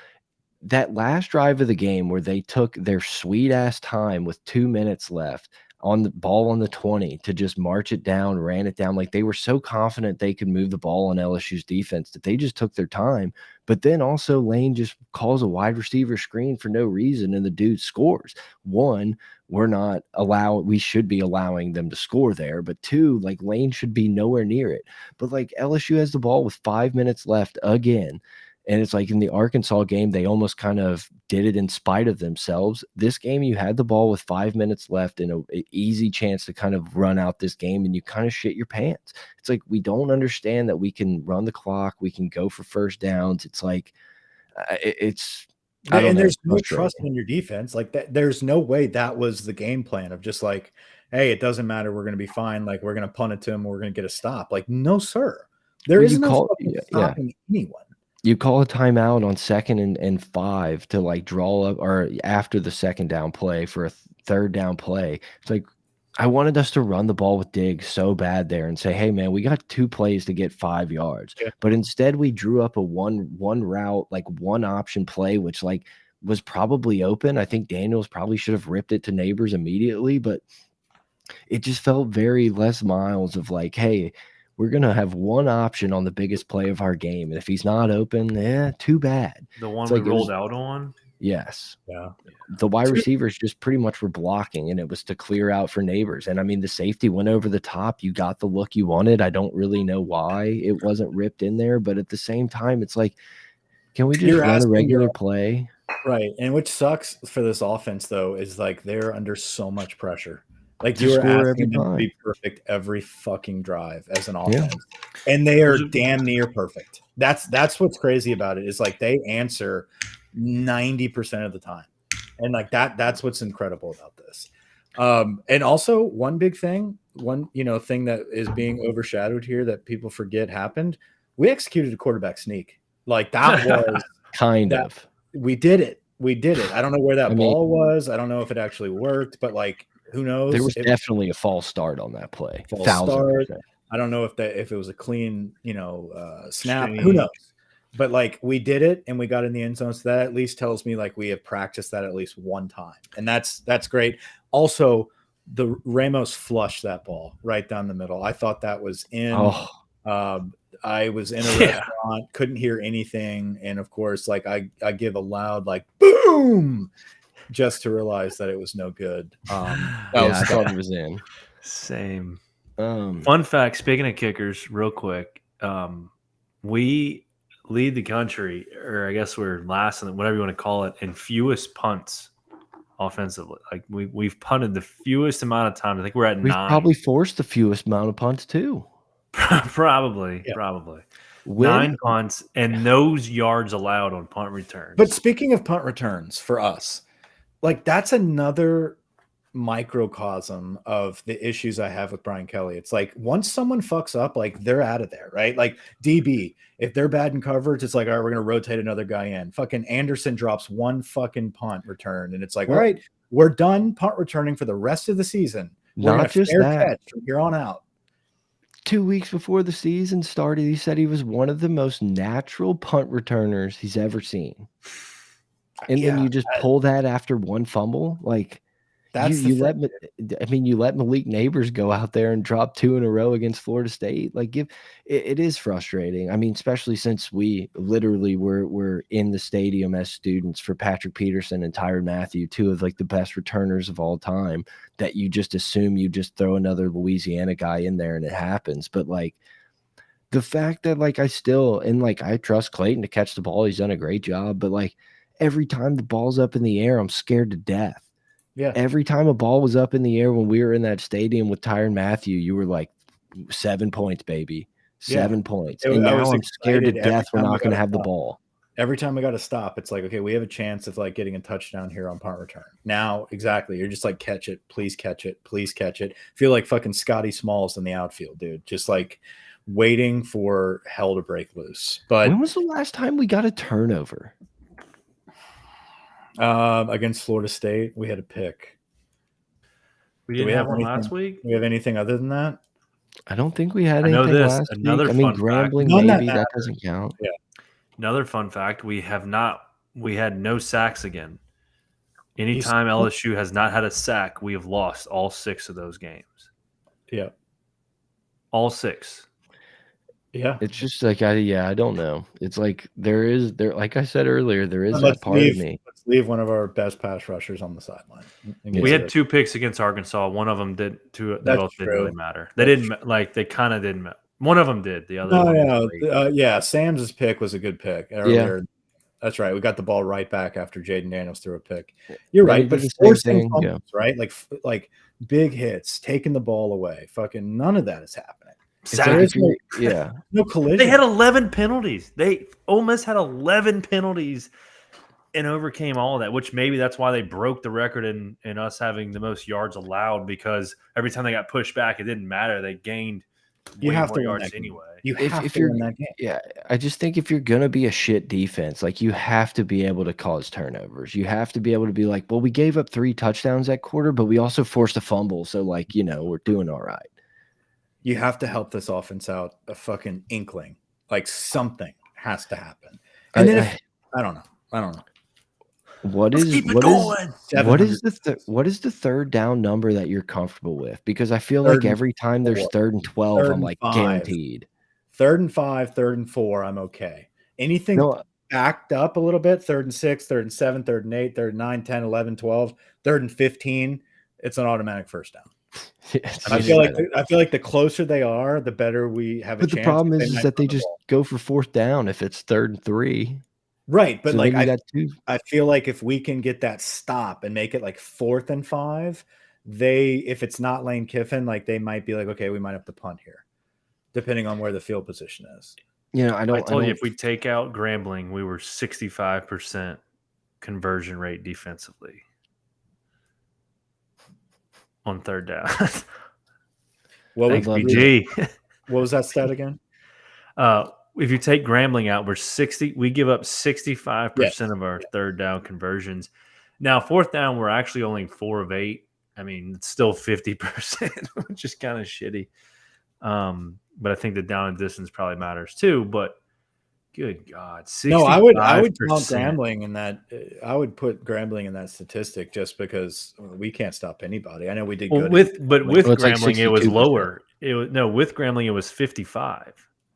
that last drive of the game where they took their sweet ass time with 2 minutes left on the ball on the 20 to just march it down, ran it down. Like they were so confident they could move the ball on LSU's defense that they just took their time. But then also Lane just calls a wide receiver screen for no reason and the dude scores. One, we should be allowing them to score there, but two, like Lane should be nowhere near it. But like LSU has the ball with 5 minutes left again. And it's like in the Arkansas game, they almost kind of did it in spite of themselves. This game, you had the ball with 5 minutes left and an easy chance to kind of run out this game, and you kind of shit your pants. It's like we don't understand that we can run the clock. We can go for first downs. It's like there's no trust in your defense. Like that, there's no way that was the game plan of just like, hey, it doesn't matter. We're going to be fine. Like we're going to punt it to him. We're going to get a stop. Like, no, sir. There is no stopping anyone. You call a timeout on 2nd and 5 to like draw up, or after the 2nd down play for a 3rd down play. It's like I wanted us to run the ball with Diggs so bad there and say, hey man, we got 2 plays to get 5 yards. But instead we drew up a one route, like one option play, which like was probably open. I think Daniels probably should have ripped it to Neighbors immediately, but it just felt very Les Miles of like, hey, we're going to have one option on the biggest play of our game. And if he's not open, too bad. The one we rolled out on? Yes. Yeah. The wide receivers just pretty much were blocking, and it was to clear out for Neighbors. And I mean, the safety went over the top. You got the look you wanted. I don't really know why it wasn't ripped in there, but at the same time, it's like, can we just run a regular play? Right. And which sucks for this offense, though, is like they're under so much pressure. Like you were asking them to be perfect every fucking drive as an offense, and they are damn near perfect. That's what's crazy about it, is like they answer 90% of the time, and like that's what's incredible about this. And also one big thing, thing that is being overshadowed here that people forget happened. We executed a quarterback sneak. Like that was we did it. I don't know where that ball was. I don't know if it actually worked, but like Who knows? There was It definitely a false start on that play. false 1000%. start. I don't know if it was a clean, snap. Who knows? But like we did it and we got in the end zone. So that at least tells me like we have practiced that at least one time. And that's great. Also, the Ramos flushed that ball right down the middle. I thought that was in. I was in a restaurant, couldn't hear anything. And of course, like I give a loud like boom just to realize that it was no good. I thought it was in. Same. Fun fact, speaking of kickers, real quick, we lead the country, or I guess we're last in whatever you want to call it, in fewest punts offensively. Like we've punted the fewest amount of times. I think we're at 9. We've probably forced the fewest amount of punts too. Probably. 9 punts and those yards allowed on punt returns. But speaking of punt returns for us, like that's another microcosm of the issues I have with Brian Kelly. It's like once someone fucks up, like they're out of there, right? Like DB, if they're bad in coverage, it's like, all right, we're gonna rotate another guy in. Fucking Anderson drops one fucking punt return, and it's like, all right, we're done punt returning for the rest of the season. Not just that, from here on out. 2 weeks before the season started, he said he was one of the most natural punt returners he's ever seen. And then you just pull that after one fumble, like. You let Malik Neighbors go out there and drop 2 in a row against Florida State. Like, it is frustrating. I mean, especially since we literally were in the stadium as students for Patrick Peterson and Tyrann Mathieu, 2 of like the best returners of all time. That you just assume you just throw another Louisiana guy in there and it happens. But like the fact that like I trust Clayton to catch the ball, he's done a great job. But like every time the ball's up in the air, I'm scared to death. Yeah. Every time a ball was up in the air when we were in that stadium with Tyrann Mathieu, you were like 7 points, baby. 7 points. And now I'm scared to death we're not going to have the ball. Every time we got to stop, it's like, okay, we have a chance of like getting a touchdown here on punt return. Now, exactly. You're just like, catch it. Please catch it. Please catch it. Feel like fucking Scotty Smalls in the outfield, dude. Just like waiting for hell to break loose. But when was the last time we got a turnover? Against Florida State, we had a pick. We didn't have one last week. Do we have anything other than that? I don't think we had anything last week. I mean, Grambling, maybe that doesn't count. Yeah. Another fun fact: we had no sacks again. Anytime LSU has not had a sack, we have lost all 6 of those games. Yeah, all 6. Yeah, it's just like I don't know. It's like there like I said earlier, there is that part of me. Let's leave one of our best pass rushers on the sideline. We had 2 picks against Arkansas. One of them did. They both didn't really matter. They didn't like. They kind of didn't. One of them did. The other. Sam's pick was a good pick earlier. Yeah. That's right. We got the ball right back after Jaden Daniels threw a pick. You're right, but forcing fumbles, right? Like big hits, taking the ball away. Fucking none of that is happening. No collision. They had 11 penalties. Ole Miss had 11 penalties and overcame all of that, which maybe that's why they broke the record in us having the most yards allowed, because every time they got pushed back, it didn't matter. They gained way more yards anyway. You have to win that game. Yeah, I just think if you're going to be a shit defense, like you have to be able to cause turnovers. You have to be able to be like, well, we gave up 3 touchdowns that quarter, but we also forced a fumble. So like, we're doing all right. You have to help this offense out a fucking inkling. Like something has to happen. And then I don't know. What is the third down number that you're comfortable with? Because I feel like every time there's 3rd and 12, I'm like guaranteed. 3rd and 5, 3rd and 4, I'm okay. Anything backed up a little bit, 3rd and 6, 3rd and 7, 3rd and 8, 3rd and 9, 10, 11, 12, 3rd and 15, it's an automatic first down. I feel like the closer they are, the better we have a chance. But the problem is that they just go for 4th down if it's 3rd and 3. Right, but so like I feel like if we can get that stop and make it like 4th and 5, if it's not Lane Kiffin, like they might be like, okay, we might have to punt here, depending on where the field position is. I told you if we take out Grambling, we were 65% conversion rate defensively on 3rd down. What was that stat again? If you take Grambling out, we give up 65% of our 3rd down conversions. Now, 4th down, we're actually only 4 of 8 I mean, it's still 50%, which is kind of shitty. But I think the down and distance probably matters too. But good God, 65%. No, I would count Grambling in that. I would put Grambling in that statistic just because we can't stop anybody. I know we did good with Well, it's like Grambling, it was 62%. lower. With Grambling, it was 55.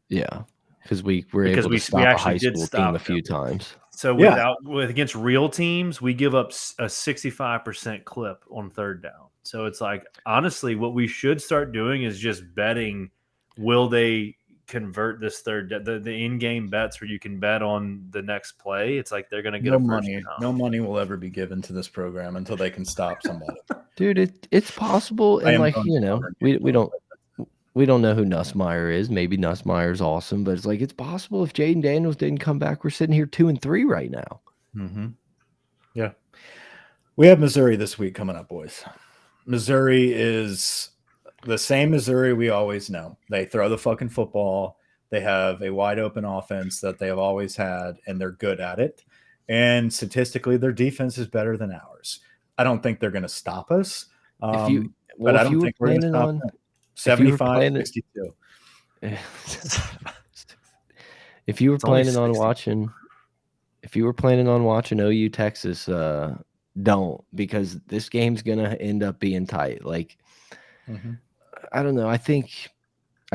Yeah, because we were Because able we to stop a actually high did school stop team a them. few times. So Yeah. against real teams, we give up a 65% clip on third down. So it's like, honestly, what we should start doing is just betting, will they convert this third the in-game bets where you can bet on the next play. It's like they're going to get No a first money. down. No money will ever be given to this program until they can stop somebody. Dude, it's possible, I and am like going you to know, cover we don't know who Nussmeier is. Maybe Nussmeier's awesome, but it's like it's possible if Jaden Daniels didn't come back, we're sitting here 2-3 right now. Mm-hmm. Yeah, we have Missouri this week coming up, boys. Missouri is the same Missouri we always know. They throw the fucking football. They have a wide open offense that they have always had, and they're good at it. And statistically, their defense is better than ours. I don't think they're going to stop us. But I don't think we're going to stop them. 75-62. If you were It's only planning on 60. watching OU Texas, don't, because this game's gonna end up being tight. Like, I don't know. I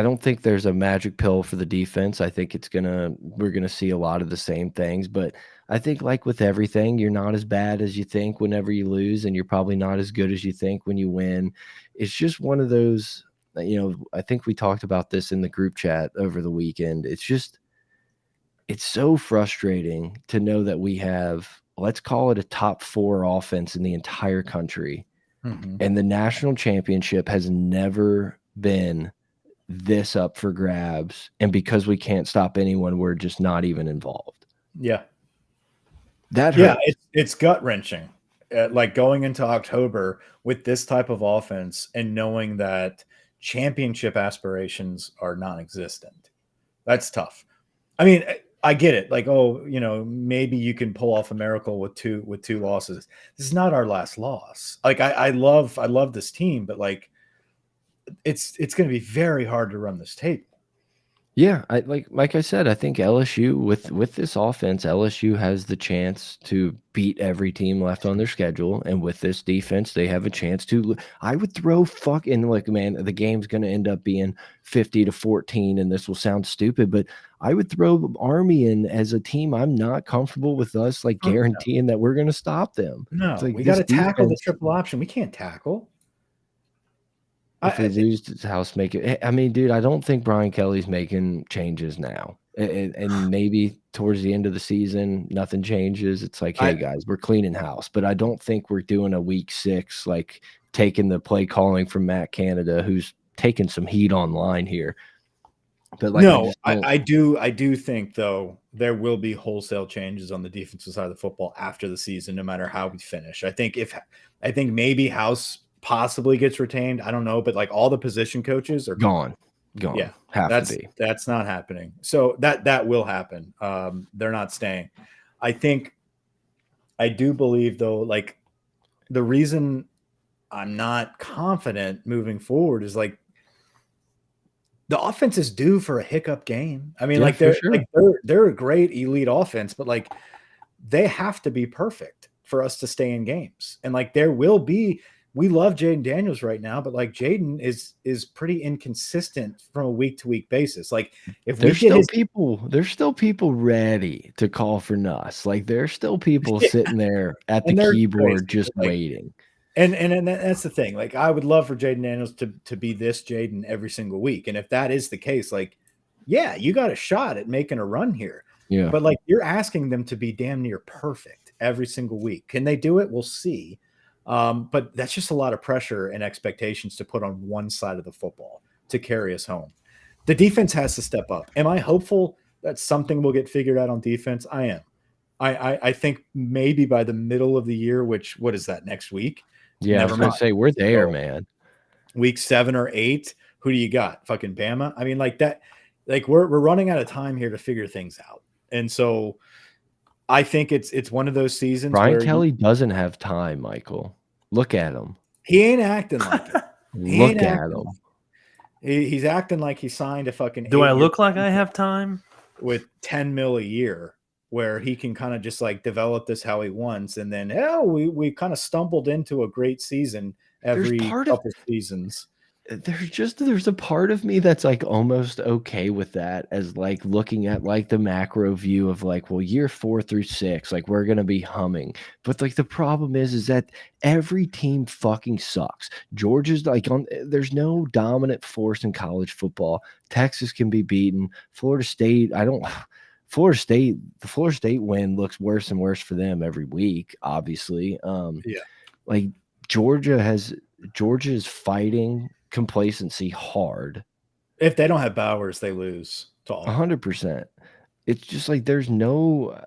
don't think there's a magic pill for the defense. I think we're gonna see a lot of the same things, but I think, like with everything, you're not as bad as you think whenever you lose, and you're probably not as good as you think when you win. It's just one of those, I think we talked about this in the group chat over the weekend. It's so frustrating to know that we have, let's call it a top 4 offense in the entire country. And the national championship has never been this up for grabs. And because we can't stop anyone, we're just not even involved. Yeah. That hurts. Yeah, it's gut-wrenching. Like going into October with this type of offense and knowing that championship aspirations are non-existent. That's tough. I mean, I get it. Like, maybe you can pull off a miracle with two losses. This is not our last loss. Like, I love this team, but like, it's going to be very hard to run this tape. Yeah, like I said, I think LSU with this offense, LSU has the chance to beat every team left on their schedule, and with this defense, they have a chance to. I would throw man, the game's going to end up being 50-14, and this will sound stupid, but I would throw Army in as a team. I'm not comfortable with us guaranteeing that we're going to stop them. No, like, we got to tackle the triple option. We can't tackle. If they lose to house making, I mean, dude, I don't think Brian Kelly's making changes now. And maybe towards the end of the season, nothing changes. It's like, hey, guys, we're cleaning house. But I don't think we're doing a week 6, like taking the play calling from Matt Canada, who's taking some heat online here. But like, no, I do think, though, there will be wholesale changes on the defensive side of the football after the season, no matter how we finish. I think maybe House possibly gets retained. I don't know, but like all the position coaches are gone. Yeah, that's not happening. So that will happen. They're not staying. I do believe, though, like the reason I'm not confident moving forward is like the offense is due for a hiccup game. I mean, they're a great elite offense, but like they have to be perfect for us to stay in games. And like there will be. We love Jaden Daniels right now, but like Jaden is pretty inconsistent from a week-to-week basis. Like if there's still people ready to call for Nuss. Like there's still people sitting there at the keyboard just waiting. And that's the thing. Like I would love for Jaden Daniels to be this Jaden every single week. And if that is the case, like, yeah, you got a shot at making a run here. Yeah. But like you're asking them to be damn near perfect every single week. Can they do it? We'll see. But that's just a lot of pressure and expectations to put on one side of the football to carry us home. The defense has to step up. Am I hopeful that something will get figured out on defense? I am. I think maybe by the middle of the year, what is that, next week? Yeah, I was going to say, we're there, man. Week 7 or 8, who do you got? Fucking Bama? I mean, like that, like we're running out of time here to figure things out. And so I think it's one of those seasons. Brian Kelly doesn't have time, Michael. Look at him. He ain't acting like it. He Look ain't at acting him. like he's acting like he signed a fucking. Do I 8-year look like I contract have time? with 10 mil a year, where he can kind of just like develop this how he wants, and then we kind of stumbled into a great season every couple seasons. There's a part of me that's like almost okay with that, as like looking at like the macro view of like, well, year 4 through 6, like we're gonna be humming. But like the problem is that every team fucking sucks. Georgia's like there's no dominant force in college football. Texas can be beaten. Florida State, Florida State, the Florida State win looks worse and worse for them every week, obviously. Yeah. Like Georgia is fighting complacency hard. If they don't have Bowers, they lose to all. 100%. It's just like there's no,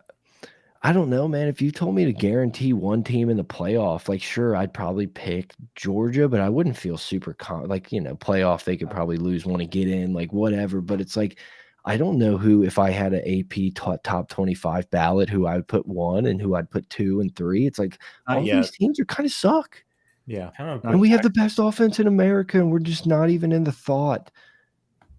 I don't know, man. If you told me to guarantee one team in the playoff, like sure, I'd probably pick Georgia, but I wouldn't feel super like, you know, playoff, they could probably lose one to get in, like whatever. But it's like, I don't know who, if I had an AP top 25 ballot, who I would put 1 and who I'd put 2 and 3. It's like all these teams are kind of suck. Yeah. And we have the best offense in America, and we're just not even in the thought.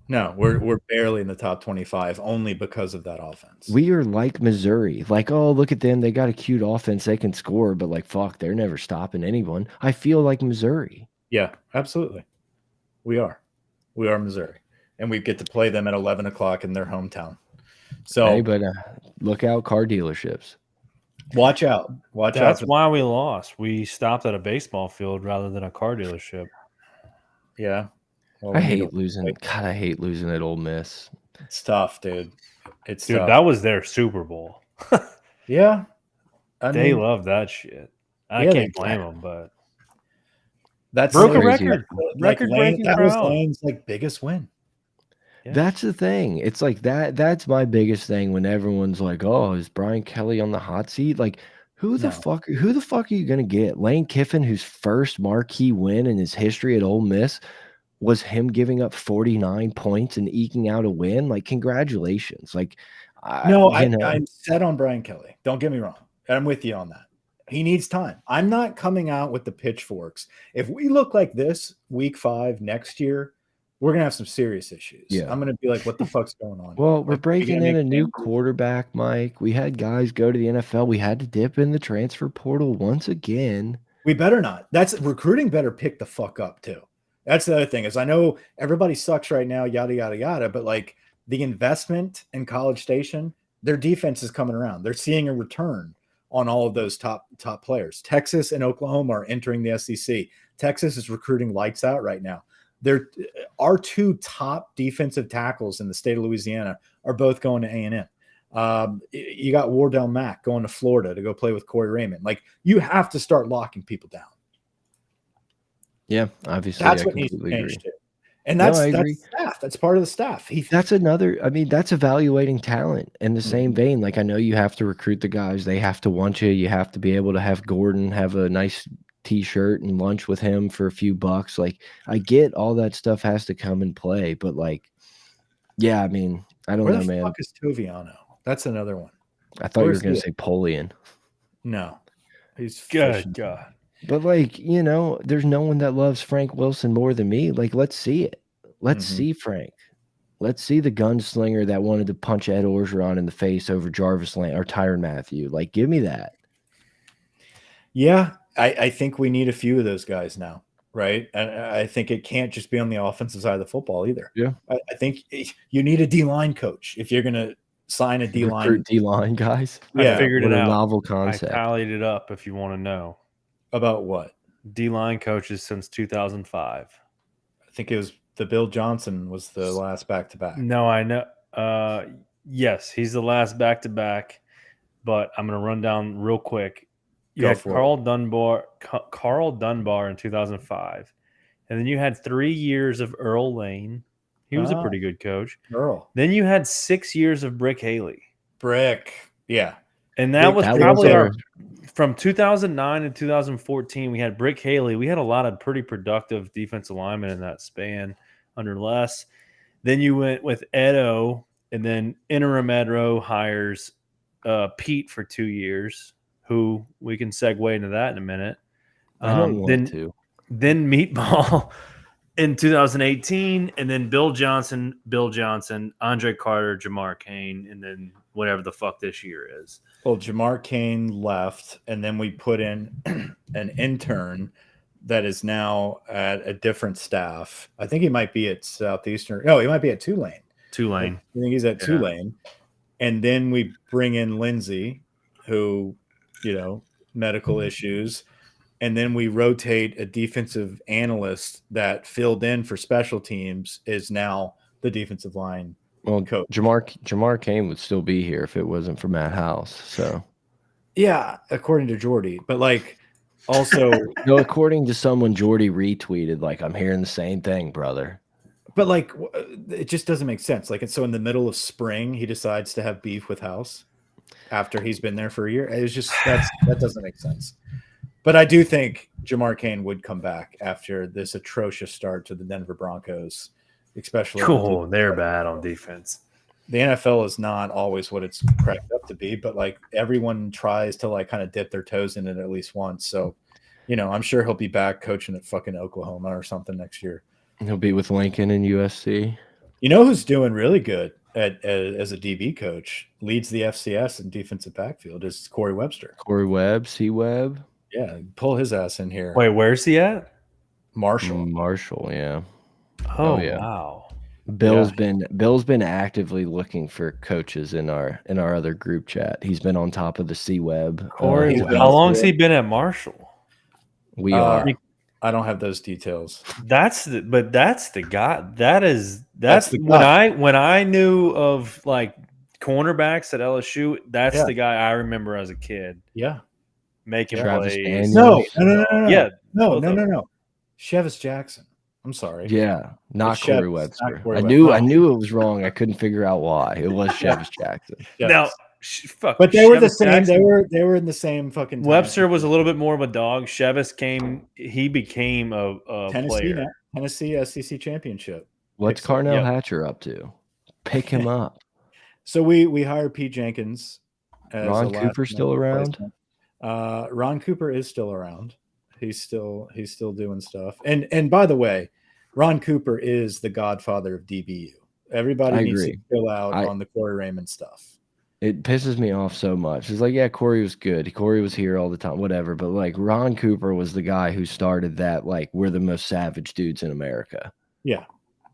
No, we're barely in the top 25 only because of that offense. We are like Missouri. Like, oh, look at them. They got a cute offense. They can score, but like, fuck, they're never stopping anyone. I feel like Missouri. Yeah, absolutely. We are Missouri. And we get to play them at 11 o'clock in their hometown. So, hey, but look out, car dealerships. Watch out. That's why we lost. We stopped at a baseball field rather than a car dealership. Yeah. Well, I hate losing. God, I hate losing at Ole Miss. It's tough, dude. It's dude, tough. that was their Super Bowl. Yeah. They love that shit. I can't blame them, but that's broke a record. Record-breaking crowd. That was Lane's like biggest win. Yeah. That's the thing. It's like that's my biggest thing when everyone's like, "Oh, is Brian Kelly on the hot seat?" Like, who the fuck are you gonna get? Lane Kiffin, whose first marquee win in his history at Ole Miss was him giving up 49 points and eking out a win. Like, congratulations. Like, I'm set on Brian Kelly. Don't get me wrong. I'm with you on that. He needs time. I'm not coming out with the pitchforks. If we look like this week 5 next year, we're going to have some serious issues. Yeah. I'm going to be like, what the fuck's going on? Well, we're breaking in a new quarterback, Mike. We had guys go to the NFL. We had to dip in the transfer portal once again. We better not. That's recruiting better pick the fuck up too. That's the other thing is I know everybody sucks right now, yada, yada, yada. But like the investment in College Station, their defense is coming around. They're seeing a return on all of those top players. Texas and Oklahoma are entering the SEC. Texas is recruiting lights out right now. Our 2 top defensive tackles in the state of Louisiana are both going to A&M. You got Wardell Mack going to Florida to go play with Corey Raymond. Like, you have to start locking people down. Yeah, obviously. That's what needs to change too. And that's staff. That's part of the staff. That's another, I mean, that's evaluating talent in the same vein. Like, I know you have to recruit the guys. They have to want you. You have to be able to have Gordon have a nice T-shirt and lunch with him for a few bucks. Like, I get all that stuff has to come and play, but like, yeah, I mean, I don't know, man. Where the fuck is Toviano? That's another one. I thought you were going to say Polian. No, he's good. God. But like, you know, there's no one that loves Frank Wilson more than me. Like, let's see it. Let's see Frank. Let's see the gunslinger that wanted to punch Ed Orgeron in the face over Jarvis Land or Tyrann Mathieu. Like, give me that. Yeah, I think we need a few of those guys now, right? And I think it can't just be on the offensive side of the football either. Yeah, I think you need a D-line coach if you're going to sign a D-line. Recruit D-line guys. Yeah, I figured it out. Novel concept. I tallied it up. If you want to know about what D-line coaches since 2005. I think it was the Bill Johnson was the last back-to-back. No, I know. Yes, he's the last back-to-back. But I'm going to run down real quick. You had Carl Dunbar in 2005, and then you had 3 years of Earl Lane. He was a pretty good coach. Earl. Then you had 6 years of Brick Haley. Yeah. And that was probably from 2009 to 2014. We had Brick Haley. We had a lot of pretty productive defensive linemen in that span under Les. Then you went with Edo, and then interim Edo hires Pete for 2 years. Who we can segue into that in a minute. I don't want to. then Meatball in 2018, and then Bill Johnson, Andre Carter, Jamar Kane, and then whatever the fuck this year is. Well, Jamar Kane left, and then we put in an intern that is now at a different staff. I think he might be at Southeastern. No, he might be at Tulane. Tulane. I think he's at Tulane. And then we bring in Lindsay, who, medical issues. And then we rotate a defensive analyst that filled in for special teams is now the defensive line coach. Jamar Kane would still be here if it wasn't for Matt House. So, yeah, according to Jordy, but also, no, according to someone Jordy retweeted, I'm hearing the same thing, brother. But it just doesn't make sense. So in the middle of spring, he decides to have beef with House after he's been there for a year. It's just that doesn't make sense. But I do think Jamar Kane would come back after this atrocious start to the Denver Broncos, especially. Cool, they're bad on defense. The NFL is not always what it's cracked up to be, but everyone tries to kind of dip their toes in it at least once. So, I'm sure he'll be back coaching at fucking Oklahoma or something next year. He'll be with Lincoln and USC. You know who's doing really good as a DB coach, leads the FCS in defensive backfield, is Corey Webster. Corey Webb, C-Webb. Yeah, pull his ass in here. Wait, where's he at? Marshall, yeah. Oh yeah. Wow. Bill's been actively looking for coaches in our other group chat. He's been on top of the C-Web. Corey, how long's he been at Marshall? We are. I don't have those details. That's the guy. That's the guy. When I knew of cornerbacks at LSU, that's the guy I remember as a kid. Yeah. Making Travis plays. Daniels. No. Yeah. No. Chevis Jackson. I'm sorry. Yeah, not Corey Webster. Corey I knew it was wrong. I couldn't figure out why. It was Chevis Jackson. Yes. Now, but they were the same. Jackson. They were in the same fucking. Webster was a little bit more of a dog. Chevis became a player. Tennessee SEC championship. What's Carnell Hatcher up to? Pick him up. So we hired Pete Jenkins. Ron Cooper still around? Ron Cooper is still around. He's still doing stuff. And by the way, Ron Cooper is the godfather of DBU. Everybody needs to chill out on the Corey Raymond stuff. It pisses me off so much. It's Corey was good. Corey was here all the time, whatever. But Ron Cooper was the guy who started that. We're the most savage dudes in America. Yeah,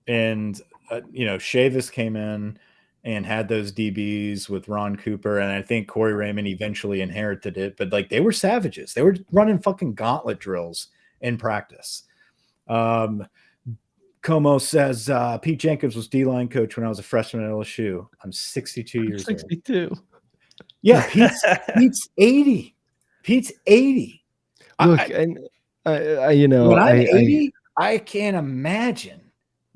and Chavis came in and had those DBs with Ron Cooper, and I think Corey Raymond eventually inherited it. But they were savages. They were running fucking gauntlet drills in practice. Como says Pete Jenkins was D-line coach when I was a freshman at LSU. I'm 62 years 62. Old. Yeah, Pete's 80. Pete's 80. Look, when I'm 80, I can't imagine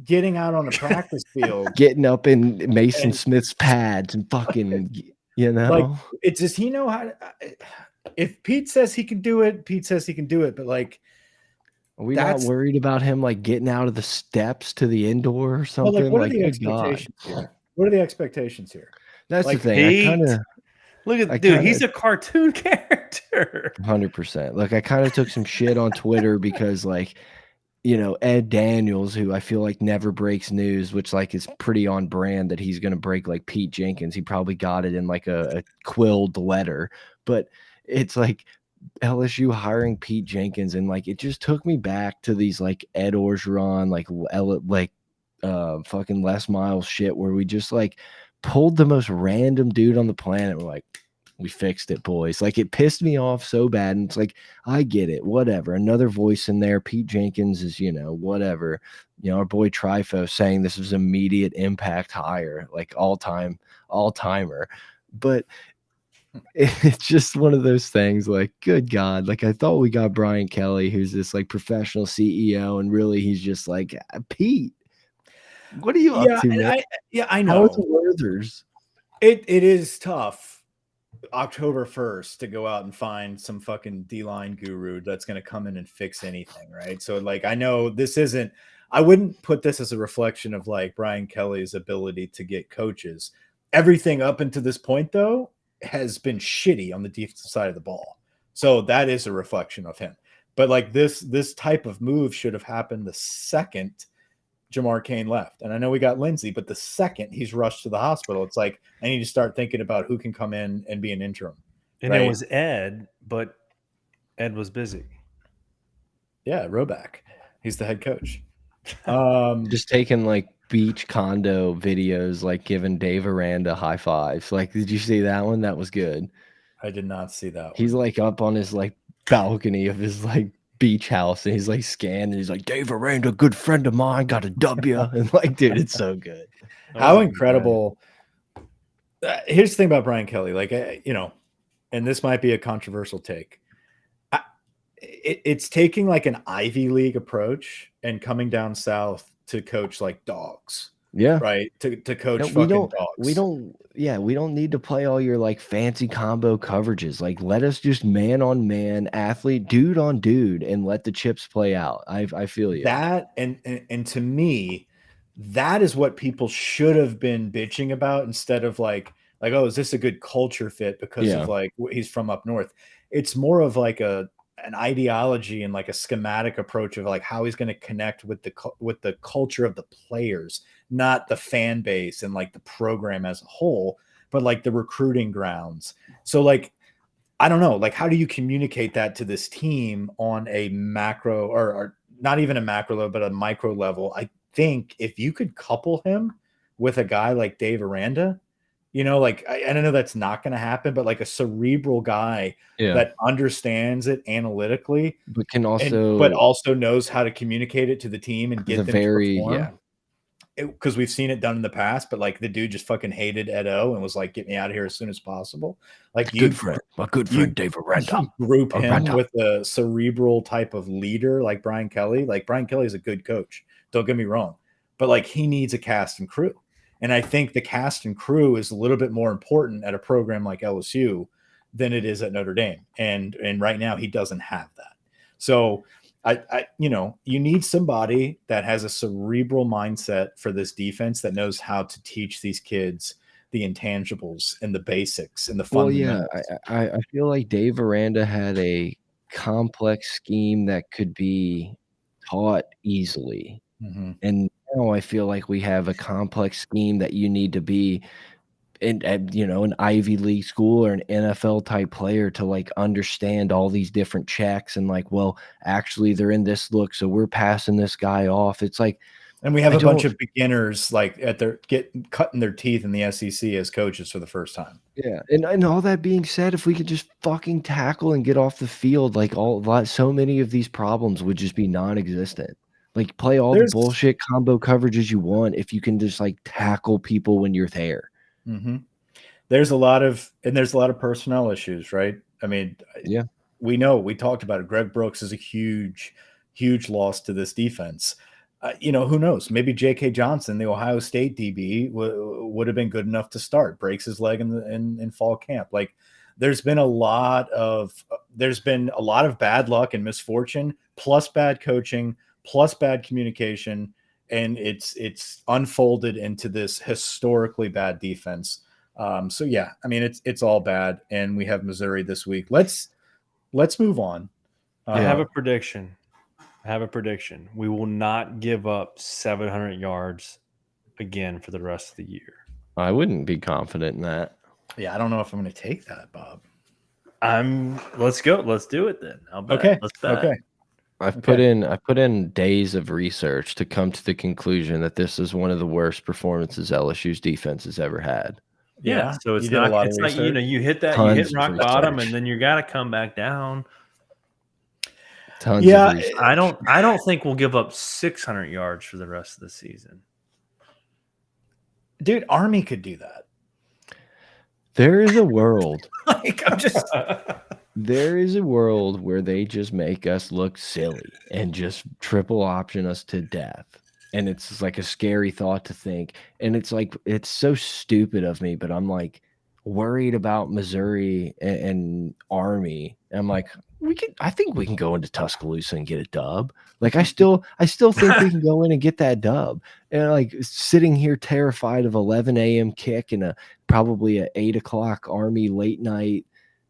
getting out on the practice field, getting up in Mason Smith's pads and fucking, does he know how to? If Pete says he can do it, Pete says he can do it. But are we not worried about him getting out of the steps to the indoor or something? What are the expectations here? What are the expectations here? That's the thing. He's a cartoon character. 100%. I kind of took some shit on Twitter because Ed Daniels, who I feel never breaks news, which is pretty on brand that he's going to break Pete Jenkins. He probably got it in a quilled letter, but it's LSU hiring Pete Jenkins, and it just took me back to these Ed Orgeron, fucking Les Miles shit, where we just pulled the most random dude on the planet. We're we fixed it, boys. It pissed me off so bad. And it's I get it, whatever. Another voice in there. Pete Jenkins is, whatever. Our boy Trifo saying this was immediate impact hire, all-timer. But it's just one of those things good God, I thought we got Brian Kelly, who's this professional CEO, and really he's just Pete, what are you up to, man? I know. How are the Werthers? It is tough October 1st to go out and find some fucking D-line guru that's going to come in and fix anything, right? So I know I wouldn't put this as a reflection of Brian Kelly's ability to get coaches. Everything up until this point, though, has been shitty on the defensive side of the ball. So that is a reflection of him. But like this type of move should have happened the second Jamar Cain left. And I know we got Lindsey, but the second he's rushed to the hospital, it's like I need to start thinking about who can come in and be an interim. And it was Ed, but Ed was busy. Yeah, Roback. He's the head coach. Just taking like beach condo videos, like giving Dave Aranda high fives. Like, did you see that one? That was good. I did not see that one. He's like up on his like balcony of his like beach house, and he's like scanning. He's like, Dave Aranda, good friend of mine, got a W. And like, dude, it's so good. How incredible. Here's the thing about Brian Kelly. Like, you know, and this might be a controversial take. It's taking like an Ivy League approach and coming down south to coach like dogs. Yeah. Right. To coach No, fucking dogs. we don't need to play all your like fancy combo coverages. Like, let us just man on man, athlete, dude on dude, and let the chips play out. I feel you. That and to me, that is what people should have been bitching about instead of like, oh, is this a good culture fit because of like he's from up north? It's more of like an ideology and like a schematic approach of like how he's going to connect with the culture of the players, not the fan base and like the program as a whole, but like the recruiting grounds. So like, I don't know, like how do you communicate that to this team on a macro or not even a macro level, but a micro level? I think if you could couple him with a guy like Dave Aranda, you know, like I don't know that's not going to happen, but like a cerebral guy that understands it analytically, but can also, but also knows how to communicate it to the team and get them to perform. Because we've seen it done in the past, but like the dude just fucking hated Ed O and was like, "Get me out of here as soon as possible." Like my good friend Dave Aranda. Group him with a cerebral type of leader like Brian Kelly. Like Brian Kelly is a good coach. Don't get me wrong, but like he needs a cast and crew. And I think the cast and crew is a little bit more important at a program like LSU than it is at Notre Dame. And right now he doesn't have that. So I you know, you need somebody that has a cerebral mindset for this defense that knows how to teach these kids the intangibles and the basics and the fundamentals. Well, yeah, I feel like Dave Aranda had a complex scheme that could be taught easily. And now I feel like we have a complex scheme that you need to be in, you know, an Ivy League school or an NFL type player to like understand all these different checks and like, well, actually they're in this look, so we're passing this guy off. It's like, and we have a bunch of beginners like cutting their teeth in the SEC as coaches for the first time. Yeah, and all that being said, if we could just fucking tackle and get off the field, like so many of these problems would just be non-existent. Like, play all the bullshit combo coverages you want if you can just like tackle people when you're there. There's a lot of personnel issues, right? I mean, yeah, we talked about it. Greg Brooks is a huge loss to this defense. You know, who knows? Maybe J.K. Johnson, the Ohio State DB, would have been good enough to start. Breaks his leg in fall camp. Like, there's been a lot of bad luck and misfortune, plus bad coaching, plus bad communication, and it's unfolded into this historically bad defense. So yeah, I mean it's all bad, and we have Missouri this week. Let's move on. I have a prediction. We will not give up 700 yards again for the rest of the year. I wouldn't be confident in that. Yeah, I don't know if I'm going to take that, Bob. Let's go. Let's do it then. Okay. Let's bet. Okay. I've put in days of research to come to the conclusion that this is one of the worst performances LSU's defense has ever had. Yeah, so it's not you know, you hit rock bottom and then you got to come back down. Tons of research. I don't think we'll give up 600 yards for the rest of the season. Dude, Army could do that. There is a world. Like, I'm just there is a world where they just make us look silly and just triple option us to death. And it's like a scary thought to think. And it's like, it's so stupid of me, but I'm like worried about Missouri and Army. And I'm like, I think we can go into Tuscaloosa and get a dub. Like, I still think we can go in and get that dub. And like sitting here terrified of 11 a.m. kick and probably a 8 o'clock Army late night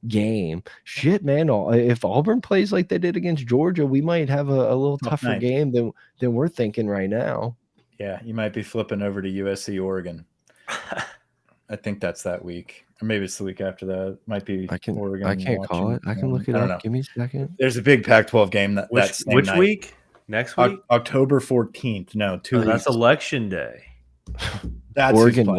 game. Shit, man. If Auburn plays like they did against Georgia, we might have a little Tough tougher night. game than we're thinking right now. Yeah, you might be flipping over to USC Oregon. I think that's that week, or maybe it's the week after that. Might be Oregon. I can't call it. I can look it I don't up. know. Give me a second. There's a big Pac-12 game that same Which night. week? Next week? October 14th. No, 2 weeks. That's election day. That's Oregon, who's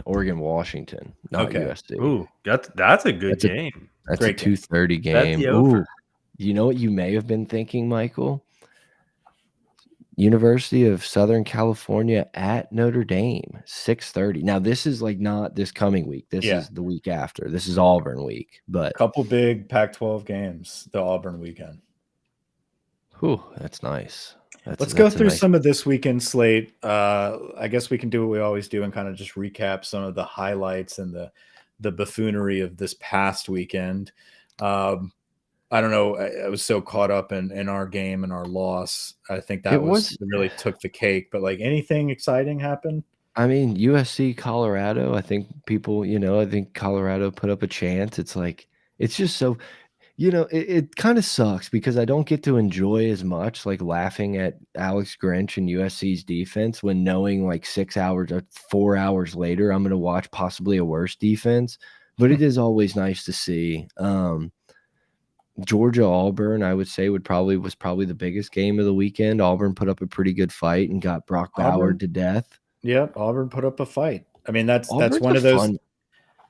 playing. Washington, not Okay. USC. Ooh, that's a good game. That's Great a game. 2:30 That's game. the over. Ooh, you know what you may have been thinking, Michael? University of Southern California at Notre Dame, 6:30. Now, this is like not this coming week. This is the week after. This is Auburn week. But couple big Pac-12 games the Auburn weekend. whew, that's nice. Let's go through some of this weekend slate. I guess we can do what we always do and kind of just recap some of the highlights and the buffoonery of this past weekend. I don't know. I was so caught up in our game and our loss. I think that really took the cake. But like, anything exciting happened? I mean, USC, Colorado. I think I think Colorado put up a chance. It's like, it's just so, it kind of sucks because I don't get to enjoy as much, like laughing at Alex Grinch and USC's defense when knowing like 6 hours or 4 hours later, I'm going to watch possibly a worse defense. But it is always nice to see. Georgia Auburn, I would say, was probably the biggest game of the weekend. Auburn put up a pretty good fight and got Brock Bauer to death. Yep, Auburn put up a fight. I mean, that's one of those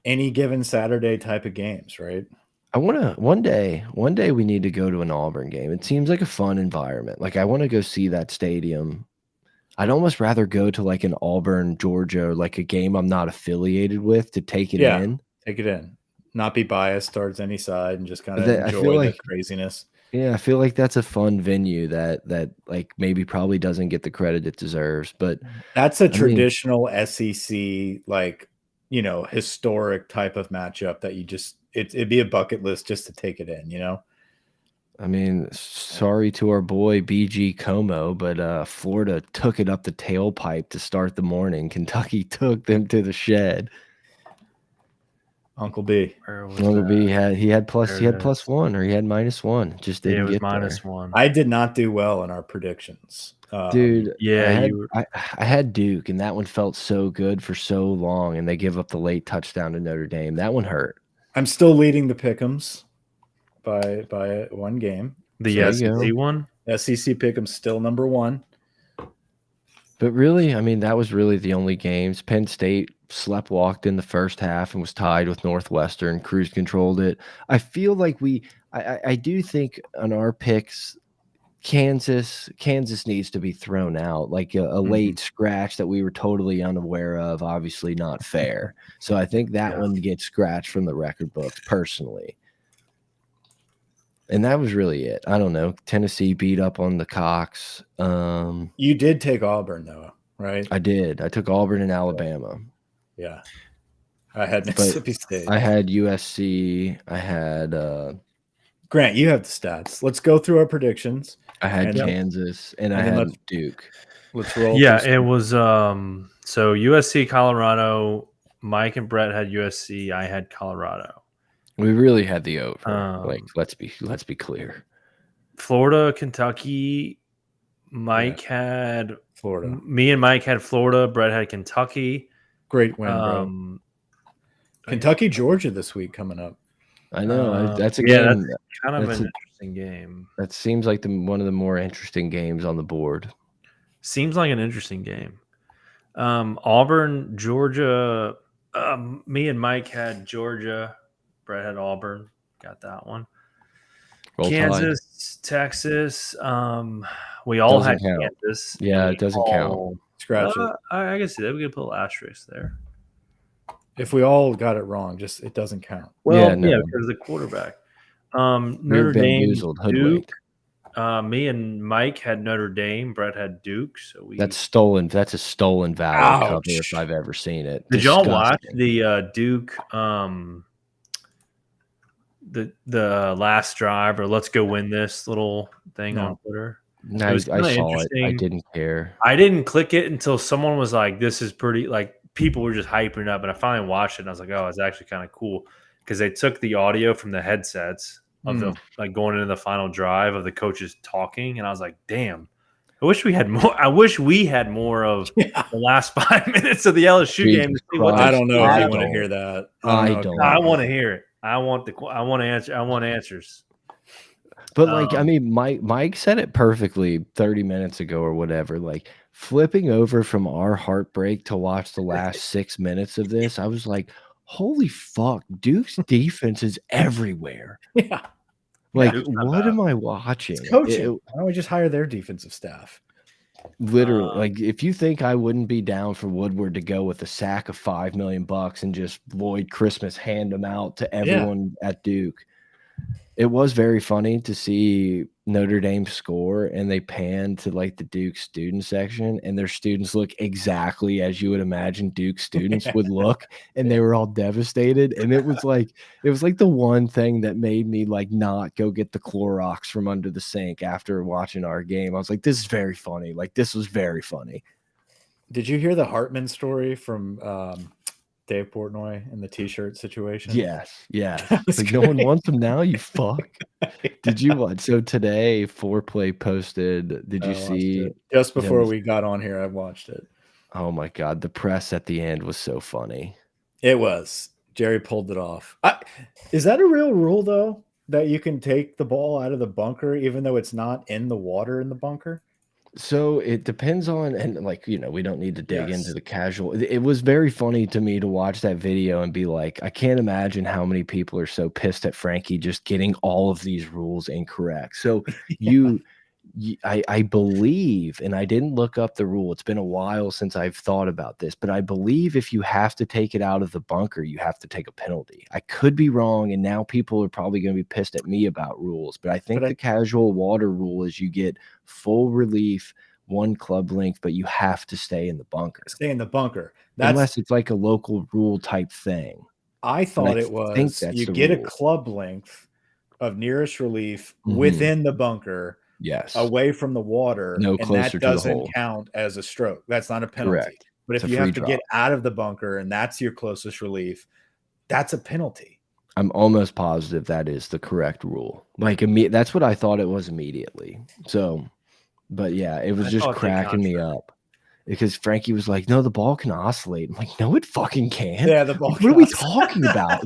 any given Saturday type of games, right? I want to one day we need to go to an Auburn game. It seems like a fun environment. Like, I want to go see that stadium. I'd almost rather go to like an Auburn, Georgia, or like a game I'm not affiliated with to take it in. Take it in. Not be biased towards any side and just kind of enjoy the craziness. Yeah, I feel like that's a fun venue that like maybe probably doesn't get the credit it deserves. But that's a traditional SEC, like, historic type of matchup that you just it'd be a bucket list just to take it in, I mean, sorry to our boy BG Como, but Florida took it up the tailpipe to start the morning. Kentucky took them to the shed. Uncle B. He had +1 or he had -1. Just didn't get -1. I did not do well in our predictions. Dude, yeah, I had Duke, and that one felt so good for so long, and they give up the late touchdown to Notre Dame. That one hurt. I'm still leading the pick'ems by one game. The SEC one? SEC pick'ems still number 1. But really, I mean, that was really the only games. Penn State sleptwalked in the first half and was tied with Northwestern, cruise controlled it. I feel like I do think on our picks, Kansas needs to be thrown out. Like a late scratch that we were totally unaware of, obviously not fair. So I think that one gets scratched from the record books personally. And that was really it. I don't know. Tennessee beat up on the Cox. You did take Auburn, though, right? I did. I took Auburn and Alabama. Yeah. I had Mississippi State. I had USC. I had Grant, you have the stats. Let's go through our predictions. I had Kansas and I had Duke. Let's roll. Yeah, it was so USC, Colorado. Mike and Brett had USC. I had Colorado. We really had the over. Like, let's be clear. Florida, Kentucky. Mike had Florida. Me and Mike had Florida. Brett had Kentucky. Great win, bro. Kentucky, Georgia this week coming up. I know. That's a game. That's kind of an interesting game. That seems like one of the more interesting games on the board. Seems like an interesting game. Auburn, Georgia. Me and Mike had Georgia. Brett had Auburn. Got that one. Roll Kansas, Tide. Texas. We all had Kansas. Yeah, it doesn't count. Scratch it. I can see that. We could put a little asterisk there. If we all got it wrong, just it doesn't count. Well, because the quarterback. Notre Dame, Duke. Me and Mike had Notre Dame. Brett had Duke. So that's stolen. That's a stolen value cover if I've ever seen it. Did y'all watch the Duke? The last drive or let's go win this little thing on Twitter. No, I saw it. I didn't care. I didn't click it until someone was like, "This is pretty." Like people were just hyping it up, and I finally watched it, and I was like, "Oh, it's actually kind of cool." because they took the audio from the headsets of the like going into the final drive of the coaches talking, and I was like, damn. I wish we had more. I wish we had more of the last 5 minutes of the LSU game. To see what I don't know if you don't. want to hear that. I don't. I want to hear it. I want answers. But like, I mean, Mike said it perfectly 30 minutes ago or whatever. Like flipping over from our heartbreak to watch the last 6 minutes of this, I was like, holy fuck, Duke's defense is everywhere. Yeah. Like, what am I watching? It's coaching. Why don't we just hire their defensive staff? Literally, like if you think I wouldn't be down for Woodward to go with a sack of $5 million and just Lloyd Christmas hand them out to everyone at Duke. It was very funny to see Notre Dame score, and they panned to like the Duke student section, and their students look exactly as you would imagine Duke students would look, and they were all devastated. And it was like the one thing that made me like not go get the Clorox from under the sink after watching our game. I was like, this is very funny. Like this was very funny. Did you hear the Hartman story from Dave Portnoy and the T-shirt situation? Yes. Like no one wants them now, you fuck. Did you watch? So today, Foreplay posted. Did you see? Just before we got on here, I watched it. Oh my god, the press at the end was so funny. It was. Jerry pulled it off. Is that a real rule though, that you can take the ball out of the bunker even though it's not in the water in the bunker? So it depends on, and like, you know, we don't need to dig into the casual. It was very funny to me to watch that video and be like, I can't imagine how many people are so pissed at Frankie just getting all of these rules incorrect. So I believe, and I didn't look up the rule. It's been a while since I've thought about this, but I believe if you have to take it out of the bunker, you have to take a penalty. I could be wrong, and now people are probably going to be pissed at me about rules, but I think the casual water rule is you get full relief, 1 club length, but you have to stay in the bunker. Stay in the bunker. Unless it's like a local rule type thing. I thought it was you get a club length of nearest relief within the bunker. Yes, away from the water, no and closer that to doesn't the hole. Count as a stroke. That's not a penalty. Correct. But if you have to get out of the bunker and that's your closest relief, that's a penalty. I'm almost positive that is the correct rule. Like that's what I thought it was immediately. So, but yeah, it was just cracking me up because Frankie was like, "No, the ball can oscillate." I'm like, "No, it fucking can't." Yeah, the ball. Like, what are we talking about?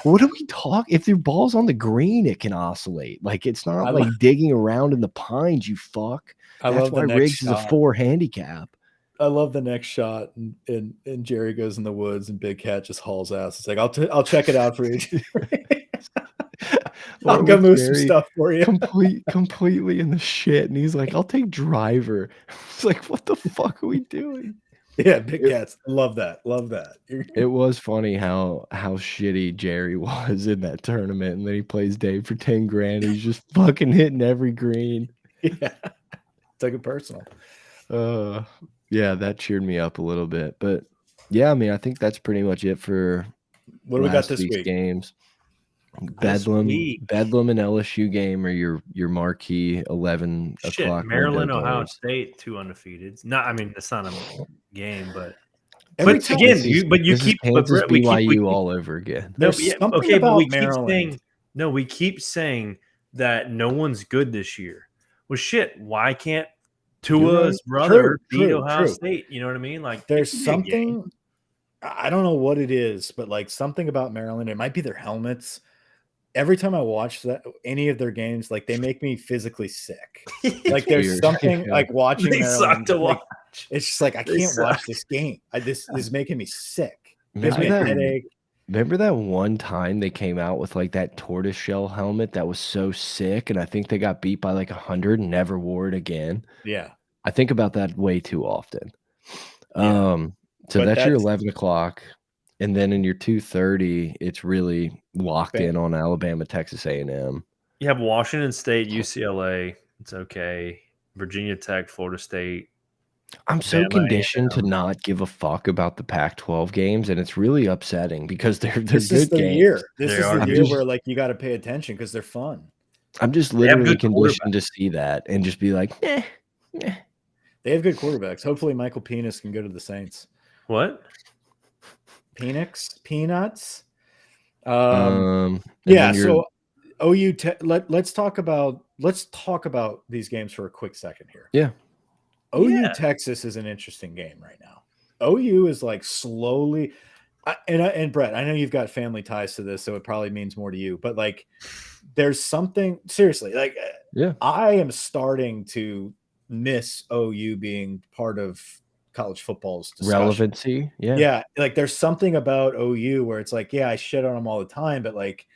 What are we talking? If your ball's on the green, it can oscillate. Like it's not like digging around in the pines. You fuck. That's why Riggs is a 4 handicap. I love the next shot, and Jerry goes in the woods, and Big Cat just hauls ass. It's like I'll check it out for you. I'll go move some stuff for you. Completely in the shit, and he's like, "I'll take driver." It's like, what the fuck are we doing? Yeah, Big Cats. Love that. Love that. It was funny how shitty Jerry was in that tournament, and then he plays Dave for 10 grand. He's just fucking hitting every green. Yeah, took it personal. Yeah, that cheered me up a little bit, but yeah, I mean, I think that's pretty much it for what do we got this week? Games. Bedlam and LSU game are your marquee 11 o'clock. Maryland, Ohio State, 2 undefeated. Not, I mean, it's not a game, but every time again, you keep BYU all over again. There's something about Maryland. We keep saying that no one's good this year. Well, shit, why can't Tua's brother beat Ohio State? You know what I mean? Like, there's something. I don't know what it is, but like something about Maryland. It might be their helmets. Every time I watch any of their games, like they make me physically sick. Like there's something like watching Maryland. Suck to watch. It's just like I can't watch this game. This is making me sick. Gives me a headache. Remember that one time they came out with like that tortoiseshell helmet that was so sick, and I think they got beat by like 100 and never wore it again. Yeah, I think about that way too often. Yeah. So that's your 11 o'clock. And then in your 2:30, it's really locked in on Alabama, Texas A&M. You have Washington State, UCLA. It's okay. Virginia Tech, Florida State. I'm so conditioned to not give a fuck about the Pac-12 games, and it's really upsetting because they're good games. This is the year where like you got to pay attention because they're fun. I'm just literally conditioned to see that and just be like, nah. They have good quarterbacks. Hopefully, Michael Penix can go to the Saints. What? Peanuts. And Yeah. then So OU. Let's talk about these games for a quick second here. yeah. OU Yeah. Texas is an interesting game right now. OU is like slowly, and Brett, I know you've got family ties to this, so it probably means more to you. But like, there's something seriously. Like, Yeah. I am starting to miss OU being part of college football's discussion. Relevancy. Yeah. Yeah, like there's something about OU where it's like, yeah, I shit on them all the time, but like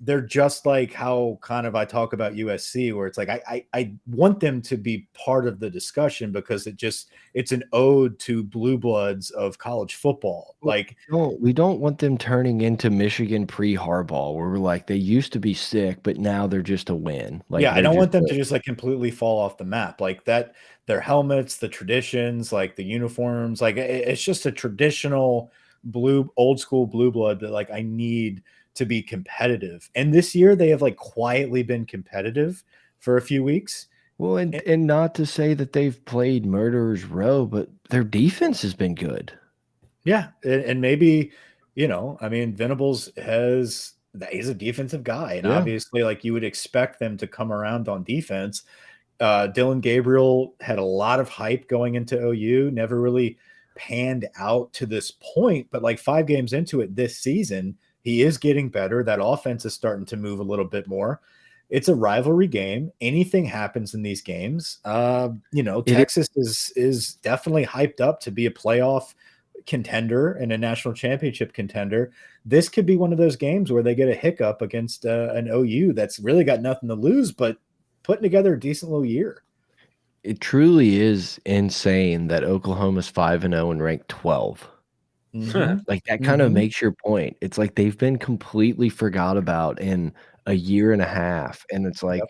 they're just like how kind of I talk about USC, where it's like I want them to be part of the discussion because it's an ode to blue bloods of college football. Like, we don't want them turning into Michigan pre-Harbaugh, where we're like they used to be sick, but now they're just a win. Like yeah, I they're don't just want them to just like completely fall off the map. Like that, their helmets, the traditions, like the uniforms, like it's just a traditional old school blue blood that like I need to be competitive. And this year they have like quietly been competitive for a few weeks. well, and not to say that they've played murderers row, but their defense has been good. Yeah, and maybe, I mean, Venables he's a defensive guy, and Yeah. obviously, like you would expect them to come around on defense. Dylan Gabriel had a lot of hype going into OU, never really panned out to this point, but like 5 games into it this season, he is getting better. That offense is starting to move a little bit more. It's a rivalry game. Anything happens in these games. Texas is definitely hyped up to be a playoff contender and a national championship contender. This could be one of those games where they get a hiccup against an OU that's really got nothing to lose, but putting together a decent little year. It truly is insane that Oklahoma's 5-0 and ranked 12. Like that kind of makes your point. It's like they've been completely forgot about in a year and a half, and it's like,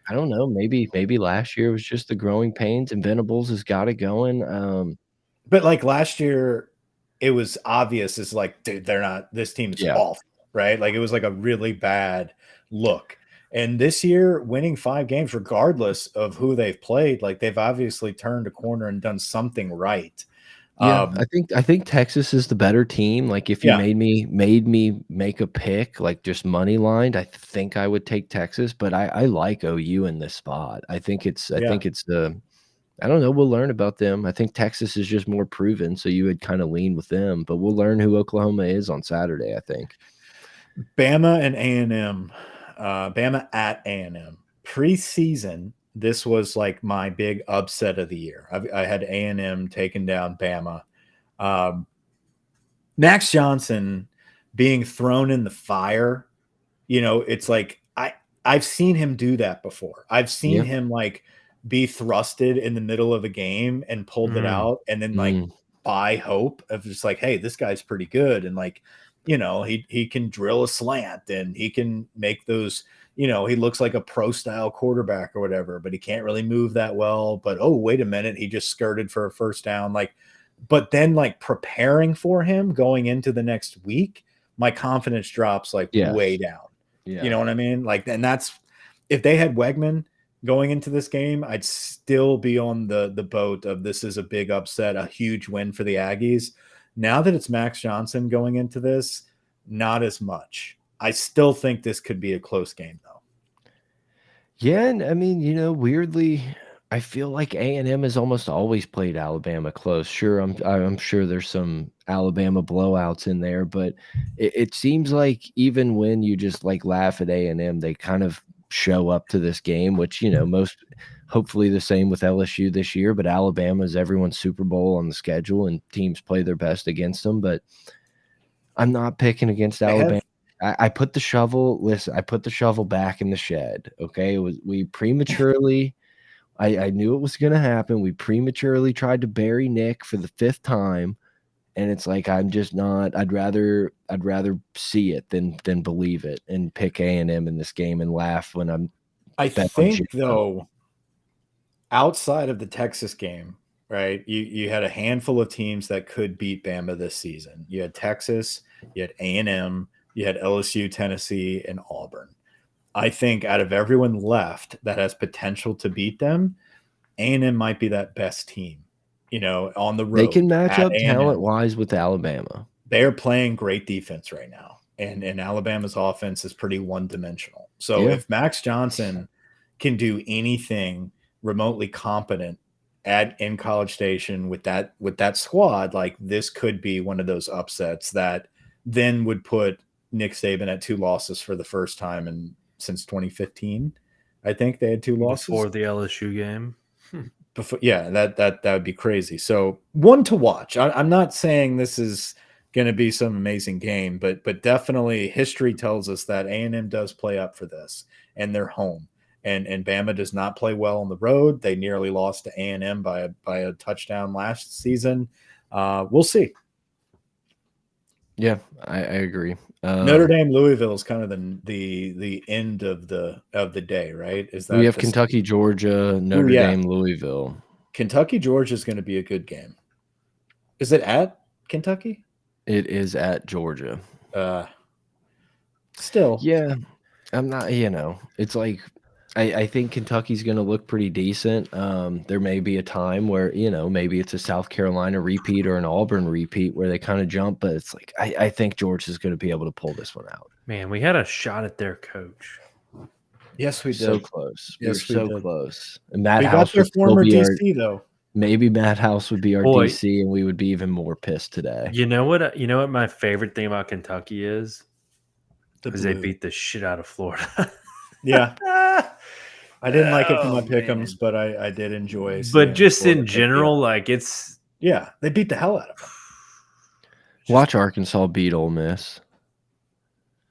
I don't know, maybe last year was just the growing pains, and Venables has got it going. But like last year, it was obvious. It's like, dude, this team's awful, right? Like it was like a really bad look. And this year, winning 5 games, regardless of who they've played, like they've obviously turned a corner and done something right. Yeah, I think Texas is the better team. Like if you made me make a pick, like just money lined, I think I would take Texas, but I like OU in this spot. I think it's the I don't know, we'll learn about them. I think Texas is just more proven, so you would kind of lean with them, but we'll learn who Oklahoma is on Saturday, I think. Bama and A&M, Bama at A&M. Preseason, this was like my big upset of the year. I had A&M taking down Bama. Max Johnson being thrown in the fire, it's like I've seen him do that before. I've seen him like be thrusted in the middle of a game and pulled it out, and then like buy hope of just like, hey, this guy's pretty good, and like, he can drill a slant and he can make those. He looks like a pro style quarterback or whatever, but he can't really move that well. But oh, wait a minute, he just skirted for a first down. Like, but then like preparing for him going into the next week, my confidence drops like way down. Yeah. You know what I mean? Like, and that's if they had Wegman going into this game, I'd still be on the boat of this is a big upset, a huge win for the Aggies. Now that it's Max Johnson going into this, not as much. I still think this could be a close game, though. Yeah, and I mean, weirdly, I feel like A&M has almost always played Alabama close. Sure, I'm sure there's some Alabama blowouts in there, but it seems like even when you just like laugh at A&M, they kind of show up to this game, which hopefully the same with LSU this year. But Alabama is everyone's Super Bowl on the schedule, and teams play their best against them. But I'm not picking against Alabama. I put the shovel. Listen, I put the shovel back in the shed. Okay, we prematurely. I knew it was going to happen. We prematurely tried to bury Nick for the 5th time, and it's like I'm just not. I'd rather see it than believe it, and pick A&M in this game and laugh when I'm. I think though, outside of the Texas game, right? You had a handful of teams that could beat Bama this season. You had Texas, you had A&M. You had LSU, Tennessee, and Auburn. I think out of everyone left that has potential to beat them, A&M might be that best team, on the road. They can match up talent-wise with Alabama. They're playing great defense right now. and Alabama's offense is pretty one-dimensional. So Yeah. if Max Johnson can do anything remotely competent in College Station with that squad, like this could be one of those upsets that then would put Nick Saban at 2 losses for the first time since 2015. I think they had 2 losses before the LSU game. before. Yeah, that would be crazy. So one to watch. I'm not saying this is going to be some amazing game, but definitely history tells us that A&M does play up for this, and they're home. And Bama does not play well on the road. They nearly lost to A&M by a touchdown last season. We'll see. Yeah, I agree. Notre Dame Louisville is kind of the end of the day, right? Is that we have Kentucky, Georgia, Notre yeah. Dame, Louisville. Kentucky, Georgia is going to be a good game. Is it at Kentucky? It is at Georgia. Still. Yeah, I'm not, it's like I think Kentucky's going to look pretty decent. There may be a time where, maybe it's a South Carolina repeat or an Auburn repeat where they kind of jump, but it's like I think Georgia's going to be able to pull this one out. Man, we had a shot at their coach. Yes, we did. So close. Yes, we were did. so close. And Matt we House got their would still former be DC though. Maybe Matt House would be our Boy. DC, and we would be even more pissed today. You know what? You know what my favorite thing about Kentucky is? Because they Blue. beat the shit out of Florida. Yeah. I didn't like it for my Oh, pick'ems, man. but I did enjoy. But just Florida in pick general, them. like it's Yeah, they beat the hell out of them. Watch Arkansas beat Ole Miss.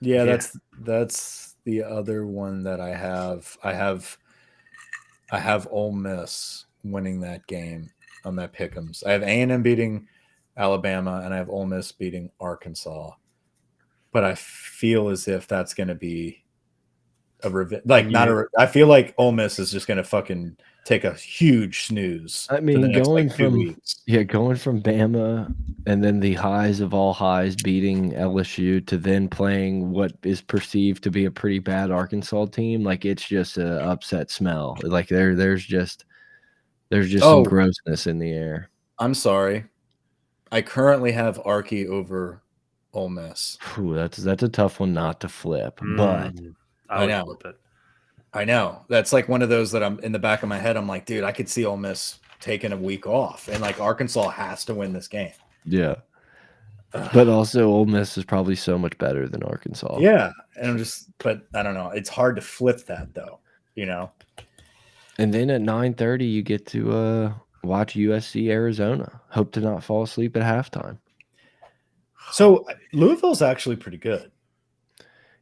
Yeah, Yeah. that's the other one that I have. I have Ole Miss winning that game on that pick'ems. I have A&M beating Alabama, and I have Ole Miss beating Arkansas. But I feel as if that's going to be a revenge. I feel like Ole Miss is just going to fucking take a huge snooze. I mean, for the next, going 2 from weeks. going from Bama and then the highs of all highs, beating LSU, to then playing what is perceived to be a pretty bad Arkansas team, like it's just a upset smell. Like there's just some grossness in the air. I'm sorry. I currently have Arky over Ole Miss. Whew, that's a tough one not to flip, but I would know. flip it. I know. That's like one of those that I'm in the back of my head. I'm like, dude, I could see Ole Miss taking a week off, and like Arkansas has to win this game. yeah. But also, Ole Miss is probably so much better than Arkansas. Yeah, and but I don't know. It's hard to flip that though, And then at 9:30, you get to watch USC Arizona. Hope to not fall asleep at halftime. So Louisville's actually pretty good.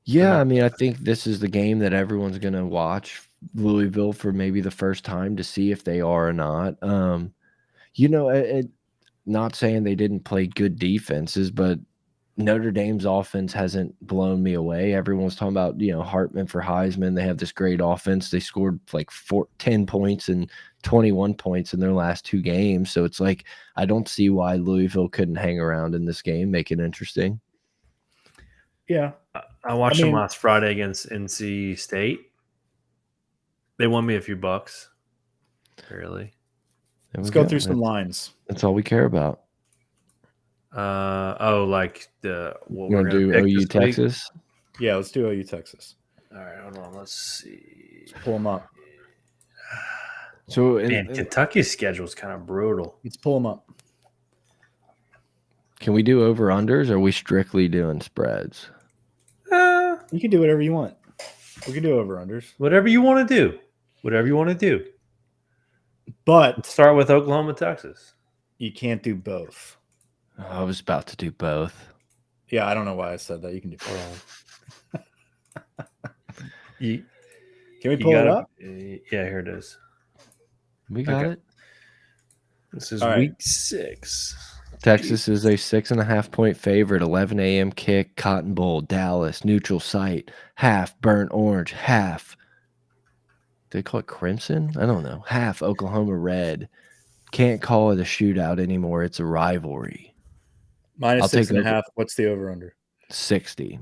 Yeah, I mean, I think this is the game that everyone's going to watch Louisville for maybe the first time to see if they are or not. Not saying they didn't play good defenses, but Notre Dame's offense hasn't blown me away. Everyone's talking about, Hartman for Heisman. They have this great offense. They scored like 10 points and 21 points in their last 2 games. So it's like, I don't see why Louisville couldn't hang around in this game, make it interesting. Yeah. I watched them last Friday against NC State. They won me a few bucks. Really. Let's go through some lines. That's all we care about. Like what we're going to do OU Texas? Yeah, let's do OU Texas. All right, hold on. Let's see. Let's pull them up. So, Kentucky's schedule is kind of brutal. Let's pull them up. Can we do over-unders, or are we strictly doing spreads? You can do whatever you want. We can do over-unders. Whatever you want to do. Whatever you want to do. But let's start with Oklahoma, Texas. You can't do both. I was about to do both. Yeah, I don't know why I said that. You can do both. Can we pull it up? Yeah, here it is. We got it. This is week 6. Texas is a 6.5-point favorite. 11 a.m. kick. Cotton Bowl, Dallas, neutral site. Half burnt orange. Half. Did they call it crimson? I don't know. Half Oklahoma red. Can't call it a shootout anymore. It's a rivalry. Minus 6.5. What's the over/under? 60.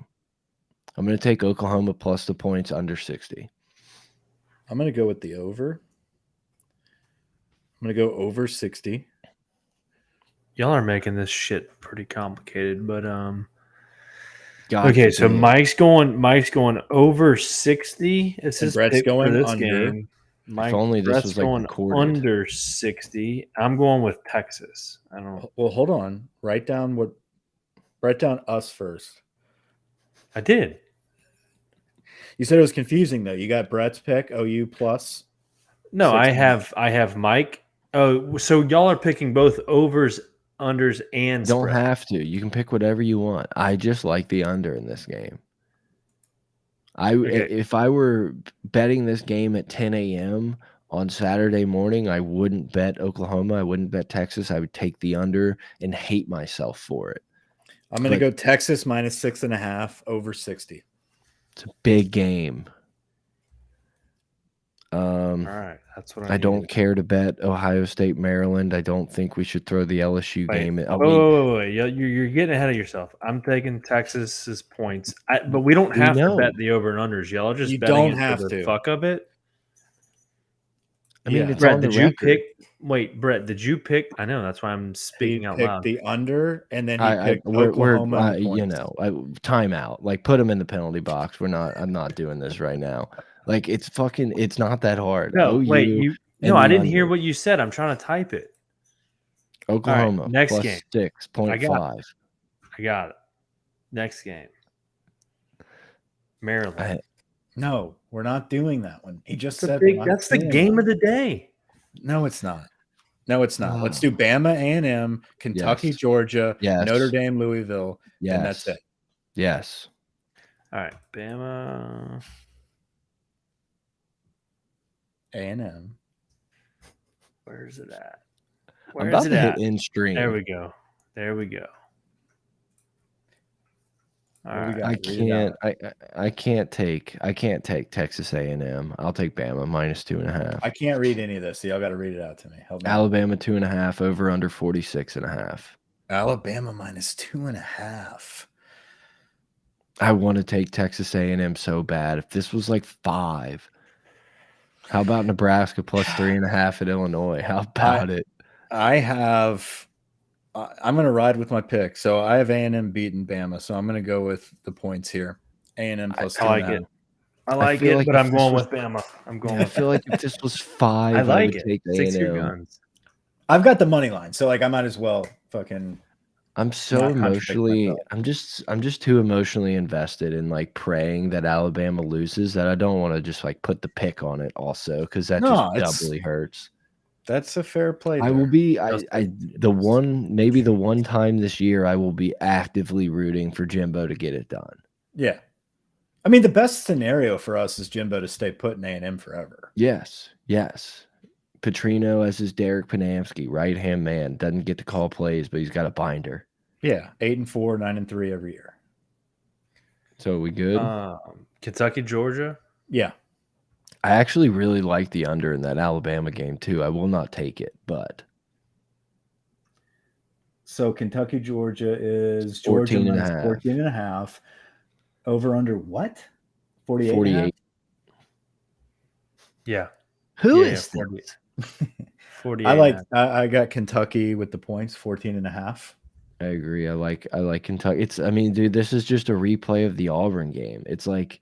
I'm going to take Oklahoma plus the points under 60. I'm going to go with the over. I'm going to go over 60. Y'all are making this shit pretty complicated, but God Okay, so forbid. Mike's going over 60. It's And his Brett's pick for going this under. game. If only this Brett's was, like, going recorded. under 60. I'm going with Texas. I don't know. Well, hold on. Write down us first. I did. You said it was confusing though. You got Brett's pick, OU plus. No, I 6.5. have Mike. Oh, so y'all are picking both overs, unders, and Don't spread. have to. You can pick whatever you want. I just like the under in this game. Okay. If I were betting this game at 10 a.m. on Saturday morning, I wouldn't bet Oklahoma. I wouldn't bet Texas. I would take the under and hate myself for it. I'm going to But go Texas minus 6.5 over 60. it's a big game. All right, that's what I don't care to bet Ohio State, Maryland. I don't think we should throw the LSU game. Wait. You're getting ahead of yourself. I'm taking Texas's points, but we don't have to bet the over and unders. Y'all are just You betting don't it have for the to. fuck of it. I mean, Yeah. it's Brett, on the did you record. pick? Wait, Brett, did you pick? I know that's why I'm speaking He out picked loud. the under, and then he picked we're Oklahoma. and the you points. know, timeout. Like, put them in the penalty box. I'm not doing this right now. Like, it's not that hard. No, wait, OU no, and I the didn't hear under. what you said. I'm trying to type it. Oklahoma next plus game. 6.5. I got it. Next game. Maryland. No, we're not doing that one. He just That's said that's the game of the day. No, it's not. No, it's not. Let's do Bama, A&M, Kentucky, Yes. Georgia, Yes. Notre Dame, Louisville, Yes. and that's it. Yes. All right, Bama. A&M. Where's it at? I'm about to hit in stream. There we go. All What do we right. got? I Read it can't. I can't take Texas A&M. I'll take Bama minus 2.5. I can't read any of this, so y'all got to read it out to me. Help me. Alabama 2.5 over under 46.5. Alabama minus 2.5. I want to take Texas A&M so bad. If this was like 5, how about Nebraska plus 3.5 at Illinois? How about it? I'm going to ride with my pick. So I have A&M beating Bama. So I'm going to go with the points here. A&M plus 2.5. I like it. I like feel it, like but if I'm this going was- with Bama. I'm going I with feel like if this was 5, I like would it. take Six your A&M. guns. I've got the money line, so like I might as well fucking. I'm so Not contradict emotionally. myself. I'm just too emotionally invested in like praying that Alabama loses that I don't want to just like put the pick on it also because that No, just doubly hurts. That's a fair play. I will there. be maybe the one time this year I will be actively rooting for Jimbo to get it done. Yeah. I mean, the best scenario for us is Jimbo to stay put in A&M forever. Yes. Petrino as his Derek Panamsky, right hand man, doesn't get to call plays, but he's got a binder. Yeah, 8-4, 9-3 every year. So are we good? Kentucky, Georgia. Yeah. I actually really like the under in that Alabama game too. I will not take it, but So Kentucky, Georgia is 14.5. 14.5. Over under what? 48. 48. Yeah. Who Yeah, is 40. this? 48. I got Kentucky with the points, 14.5. I agree. I like Kentucky. I mean, dude, this is just a replay of the Auburn game. It's like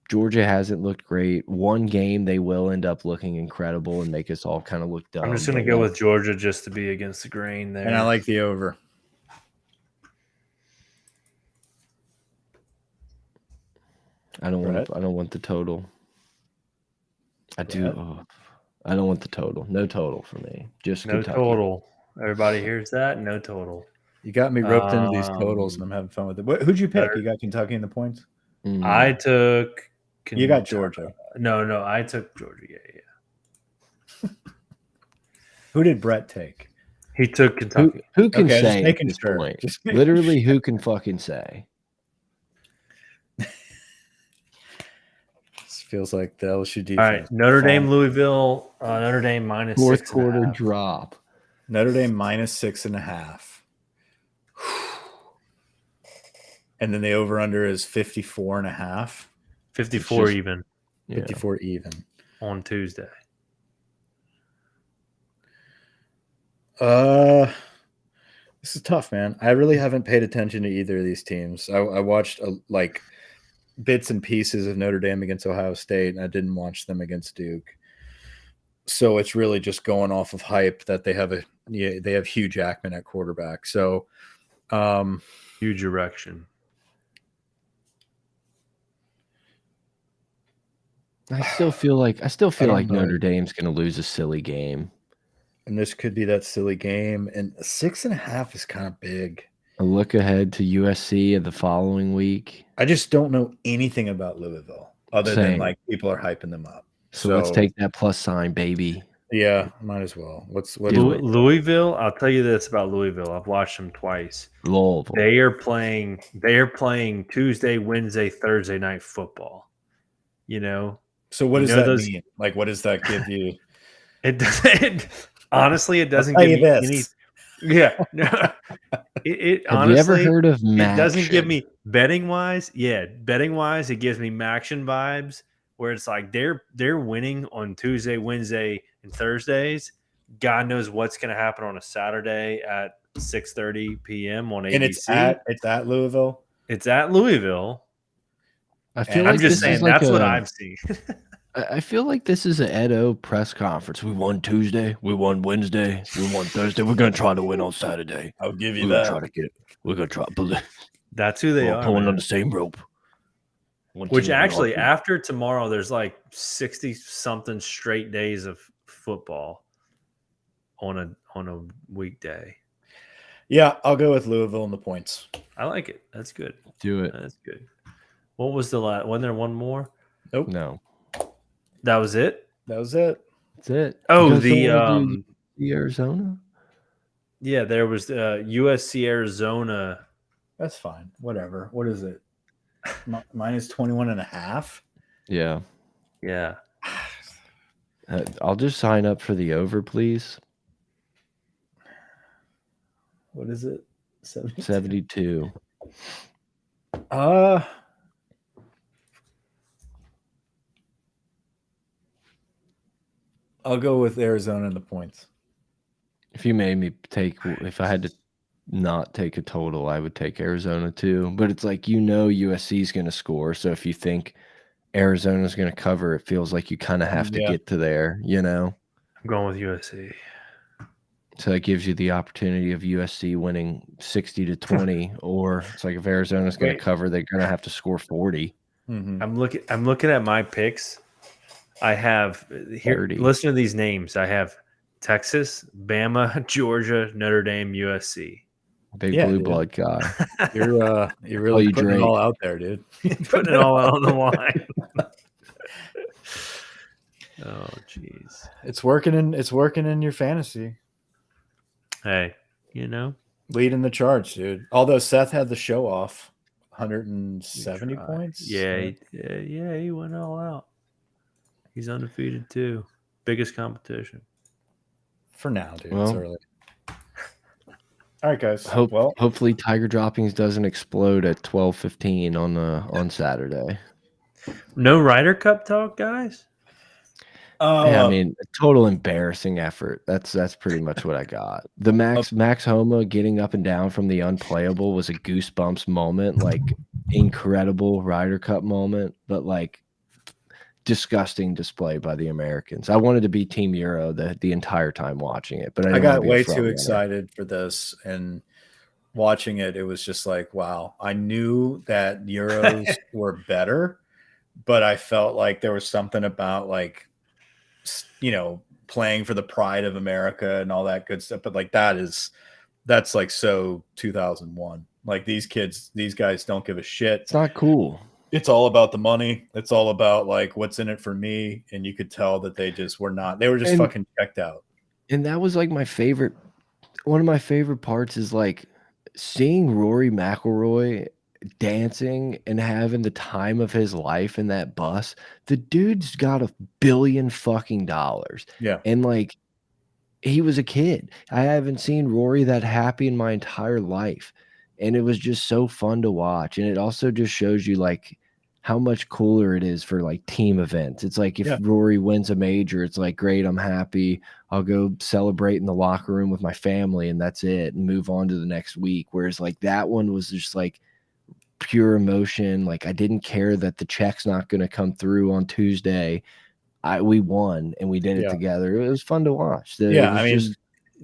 Georgia hasn't looked great. One game they will end up looking incredible and make us all kind of look dumb. I'm just going to but, go like, with Georgia just to be against the grain there. And I like the over. I don't Brett? want the total. I do. Brett? I don't want the total. No total for me. Just no Kentucky. total. Everybody hears that? No total. You got me roped into these totals, and I'm having fun with it. Who'd you pick? better. You got Kentucky in the points? Mhm. I took. You got Georgia. No, I took Georgia. Yeah. Who did Brett take? He took Kentucky. Who can Okay, just say at making this sure. point? Just making Literally, who can fucking say? This feels like the LSU defense. All right, Notre Dame, Falling. Louisville. Notre Dame minus Fourth 6.5. quarter drop. Notre Dame minus 6.5. And then the over under is 54.5. 54 just- even Yeah. 54 even. on Tuesday. This This is tough, man. I really haven't paid attention to either of these teams. I watched like bits and pieces of Notre Dame against Ohio State, and I didn't watch them against Duke. So it's really just going off of hype that they have Hugh Jackman at quarterback. So Huge erection. I still feel like don't know. Notre Dame's going to lose a silly game. And this could be that silly game. And 6.5 is kind of big. A look ahead to USC the following week. I just don't know anything about Louisville other than Same. like people are hyping them up. So let's take that plus sign, baby. Yeah, might as well. What Louisville? I'll tell you this about Louisville. I've watched them twice. Louisville. They are playing Tuesday, Wednesday, Thursday night football. You know. So what does that mean? Like, what does that give you? It doesn't. Honestly, it doesn't I'll give tell me you any. Yeah. No. It Have honestly, you ever heard of it doesn't give Maction? me betting wise. Yeah, betting wise, it gives me Maction vibes where it's like they're winning on Tuesday, Wednesday, and Thursdays. God knows what's going to happen on a Saturday at 6:30 p.m. on ABC. And it's at Louisville. It's at Louisville. I feel And like I'm just this saying is like that's what I've seen. I feel like this is an Edo press conference. We won Tuesday, we won Wednesday, we won Thursday. We're gonna try to win on Saturday. I'll give We're you gonna that. try to get it. We're gonna try. That's who they We're are. pulling man. on the same rope. Which actually, after tomorrow, there's like 60 something straight days of football on a weekday. Yeah, I'll go with Louisville in the points. I like it. That's good. Do it. That's good. What was the last? Wasn't there one more? Nope. No, That was it. That was it. that's it. Oh, You guys don't wanna do the Arizona. yeah, there was USC Arizona. That's fine. Whatever. What is it? Minus 21.5. Yeah, Yeah, I'll just sign up for the over, please. What is it? 72. I'll go with Arizona in the points. If you made me take, if I had to not take a total, I would take Arizona too. But it's like, USC is going to score. So if you think Arizona's going to cover, it feels like you kind of have to get to there, I'm going with USC. So that gives you the opportunity of USC winning 60-20, or it's like if Arizona's going to cover, they're going to have to score 40. Mm-hmm. I'm looking at my picks. I have here. 30. Listen to these names. I have Texas, Bama, Georgia, Notre Dame, USC. Big Yeah, blue dude. blood guy. You're really you putting it Drake. all out there, dude. Putting it all out on the line. Oh, jeez. It's working in your fantasy. Hey, Leading the charge, dude. Although Seth had the show off, 170 points. Yeah, he went all out. He's undefeated too. Biggest competition. For now, dude. Well, it's early. All right, guys. Hopefully Tiger Droppings doesn't explode at 12:15 on Saturday. No Ryder Cup talk, guys. Yeah, I mean, a total embarrassing effort. That's pretty much what I got. The Max Homa getting up and down from the unplayable was a goosebumps moment, like incredible Ryder Cup moment, but like disgusting display by the Americans. I wanted to be Team Euro the entire time watching it, but I got way too excited for this, and watching it, it was just like, wow. I knew that Euros were better, but I felt like there was something about like, playing for the pride of America and all that good stuff. But like that's like so 2001. Like these guys don't give a shit. It's not cool. It's all about the money. It's all about like what's in it for me. And you could tell that they just were not. They were just fucking checked out. And that was like one of my favorite parts is like seeing Rory McIlroy dancing and having the time of his life in that bus. The dude's got $1 billion fucking dollars. Yeah. And like he was a kid. I haven't seen Rory that happy in my entire life. And it was just so fun to watch. And it also just shows you like how much cooler it is for like team events. It's like if Yeah. Rory wins a major, it's like, great, I'm happy. I'll go celebrate in the locker room with my family and that's it, and move on to the next week. Whereas like that one was just like pure emotion. Like I didn't care that the check's not going to come through on Tuesday. We won and we did it Yeah. together. It was fun to watch. It Yeah, was I mean, just,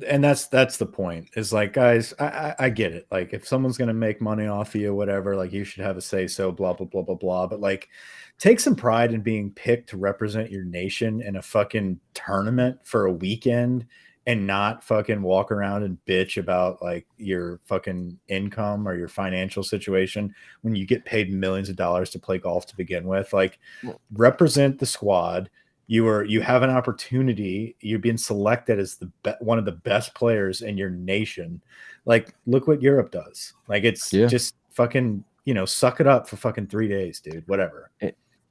and that's the point. Is like, guys, I get it. Like, if someone's gonna make money off of you, whatever, like you should have a say so, blah blah blah blah blah. But like, take some pride in being picked to represent your nation in a fucking tournament for a weekend, and not fucking walk around and bitch about like your fucking income or your financial situation when you get paid millions of dollars to play golf to begin with. Like, represent the squad. You have an opportunity. You're being selected as one of the best players in your nation. Like, look what Europe does. Like, it's just fucking, suck it up for fucking 3 days, dude. Whatever.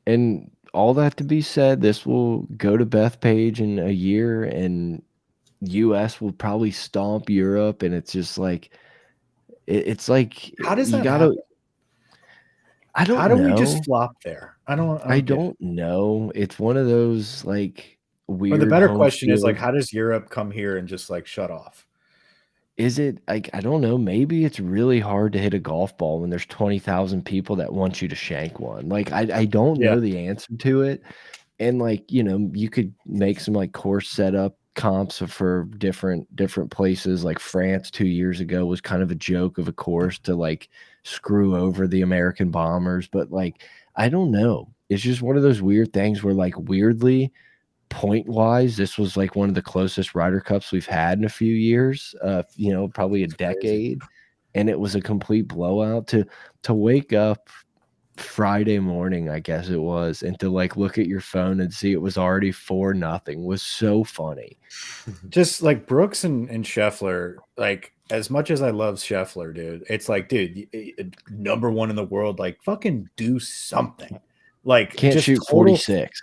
And all that to be said, this will go to Bethpage in a year, and US will probably stomp Europe, and it's just like it's like How does you that gotta happen? I don't How do know. we just flop there? I don't know. It's one of those like weird. Or the better home question is like, field. how does Europe come here and just like shut off? Is it like, I don't know, maybe it's really hard to hit a golf ball when there's 20,000 people that want you to shank one. Like I don't Yeah. know the answer to it. And like, you could make some like course setup comps for different places. Like France 2 years ago was kind of a joke of a course to like screw over the American Bombers. But like, I don't know. It's just one of those weird things where like weirdly, point wise, this was like one of the closest Ryder Cups we've had in a few years, probably a decade. And it was a complete blowout. To wake up Friday morning, I guess it was, and to like look at your phone and see it was already 4-0 was so funny. Just like Brooks and Scheffler, like, as much as I love Scheffler, dude, it's like, dude, #1 in the world, like, fucking do something. Like, Can't just shoot 46.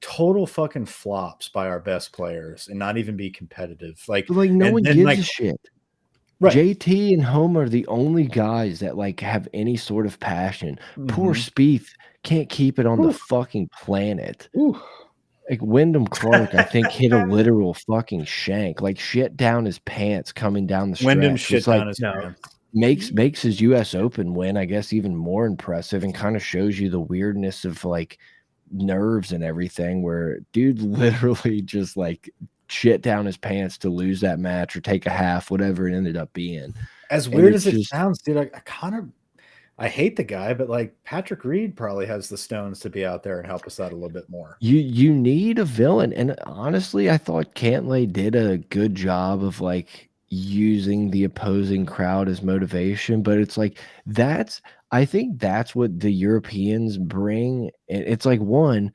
total fucking flops by our best players and not even be competitive. Like, But like no and one then, gives like, a shit. right. JT and Home are the only guys that like have any sort of passion. Poor Mhm. Spieth can't keep it on the Oof. fucking planet. Ooh. Like Wyndham Clark, I think hit a literal fucking shank, like shit down his pants coming down the stretch. Wyndham shit It's like down his pants. makes his US Open win, I guess, even more impressive, and kind of shows you the weirdness of like nerves and everything, where dude literally just like shit down his pants to lose that match or take a half, whatever it ended up being. As And weird it's as it just, sounds, dude, I hate the guy, but like Patrick Reed probably has the stones to be out there and help us out a little bit more. you need a villain. And honestly, I thought Cantlay did a good job of like using the opposing crowd as motivation, but it's like I think that's what the Europeans bring. And it's like, one,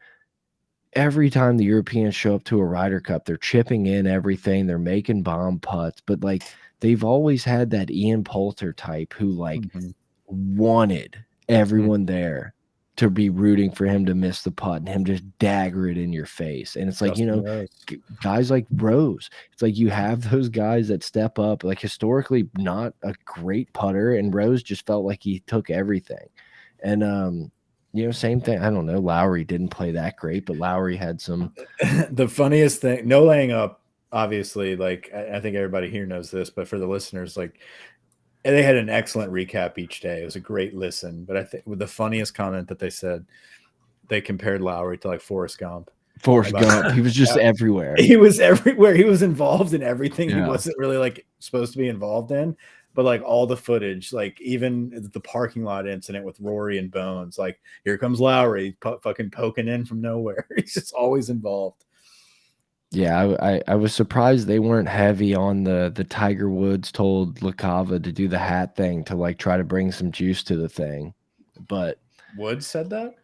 every time the Europeans show up to a Ryder Cup, they're chipping in everything, they're making bomb putts, but like they've always had that Ian Poulter type who like wanted everyone there to be rooting for him to miss the putt and him just dagger it in your face. And it's like, guys like Rose, it's like you have those guys that step up, like historically not a great putter, and Rose just felt like he took everything. And same thing. I don't know. Lowry didn't play that great, but Lowry had some. The funniest thing, no laying up, obviously, like I think everybody here knows this, but for the listeners, like they had an excellent recap each day. It was a great listen. But I think with the funniest comment that they said, they compared Lowry to like Forrest Gump. Forrest Gump. He was just everywhere. He was everywhere. He was involved in everything he Yeah. wasn't really like supposed to be involved in. But like all the footage, like even the parking lot incident with Rory and Bones, like here comes Lowry fucking poking in from nowhere. He's just always involved. Yeah, I was surprised they weren't heavy on the Tiger Woods told LaCava to do the hat thing to like try to bring some juice to the thing. But Woods said that?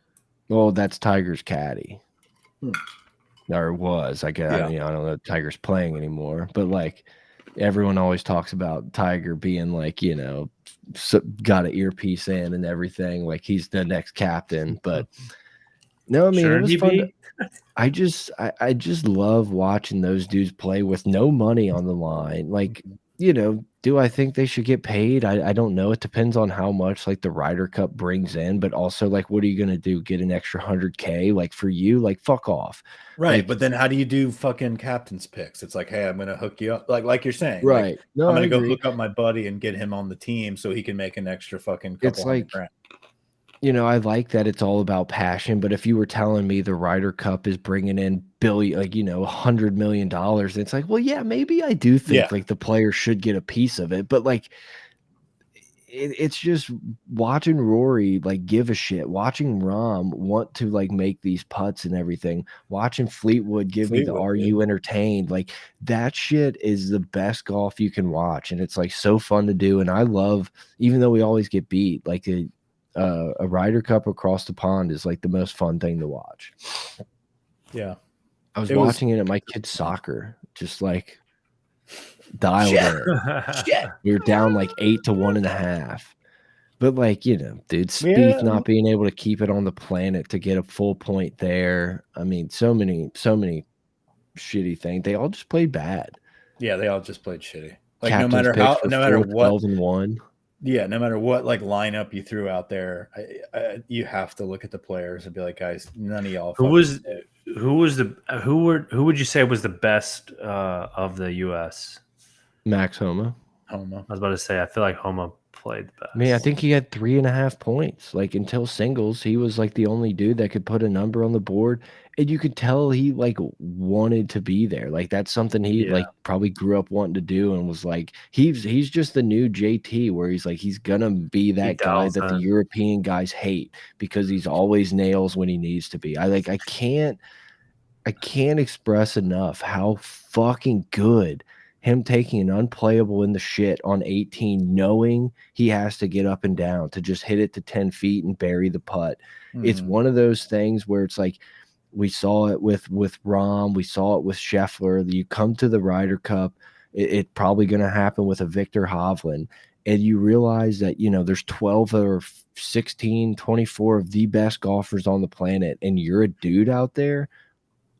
Well, that's Tiger's caddy. Or was, I guess. Yeah. I mean, I don't know if Tiger's playing anymore, but like everyone always talks about Tiger being like, got an earpiece in and everything, like he's the next captain. But no, I mean, it was fun. I just love watching those dudes play with no money on the line. Like, Do I think they should get paid? I don't know. It depends on how much like the Ryder Cup brings in, but also like what are you gonna do? Get an extra 100K? Like for you, like fuck off. Right, Like but then how do you do fucking captain's picks? It's like, hey, I'm gonna hook you up, like you're saying, like right. No, I'm I gonna go agree. hook up my buddy and get him on the team so he can make an extra fucking It's couple hundred like grand. you know, I like that it's all about passion, but if you were telling me the Ryder Cup is bringing in billion, like, you know, $100 million, it's like, well, yeah, maybe I do Yeah, think like the player should get a piece of it, but like, it's just watching Rory like give a shit, watching Rom want to like make these putts and everything, watching Fleetwood give me the Fleetwood, "Are dude. you entertained?" Like that shit is the best golf you can watch, and it's like so fun to do. And I love, even though we always get beat, like a Ryder Cup across the pond is like the most fun thing to watch. Yeah, I was it was watching it at my kid's soccer, just like dialed shit, in. shit. We were down like 8 to 1.5. But like, you know, dude, Yeah, Spieth not being able to keep it on the planet to get a full point there. I mean, so many shitty things. They all just played bad. yeah, they all just played shitty. Like Captain's picks for no matter 4, what, 12, and 1. yeah, no matter what like lineup you threw out there, you have to look at the players and be like, guys, none of y'all. Who fucking was the who would you say was the best of the U.S.? Max Homa. Homa. I was about to say I feel like Homa played the best. I mean, I think he had 3.5 points. Like until singles, he was like the only dude that could put a number on the board. And you could tell he like wanted to be there. Like that's something he Yeah. like probably grew up wanting to do and was like he's just the new JT where he's like he's gonna be that guy that the Dalton. European guys hate because he's always nails when he needs to be. I can't express enough how fucking good him taking an unplayable in the shit on 18, knowing he has to get up and down to just hit it to 10 feet and bury the putt. It's Mhm. one of those things where it's like we saw it with Rom, we saw it with Scheffler. You come to the Ryder Cup, it's probably going to happen with a Victor Hovland, and you realize that you know there's 12 or 16, 24 of the best golfers on the planet, and you're a dude out there.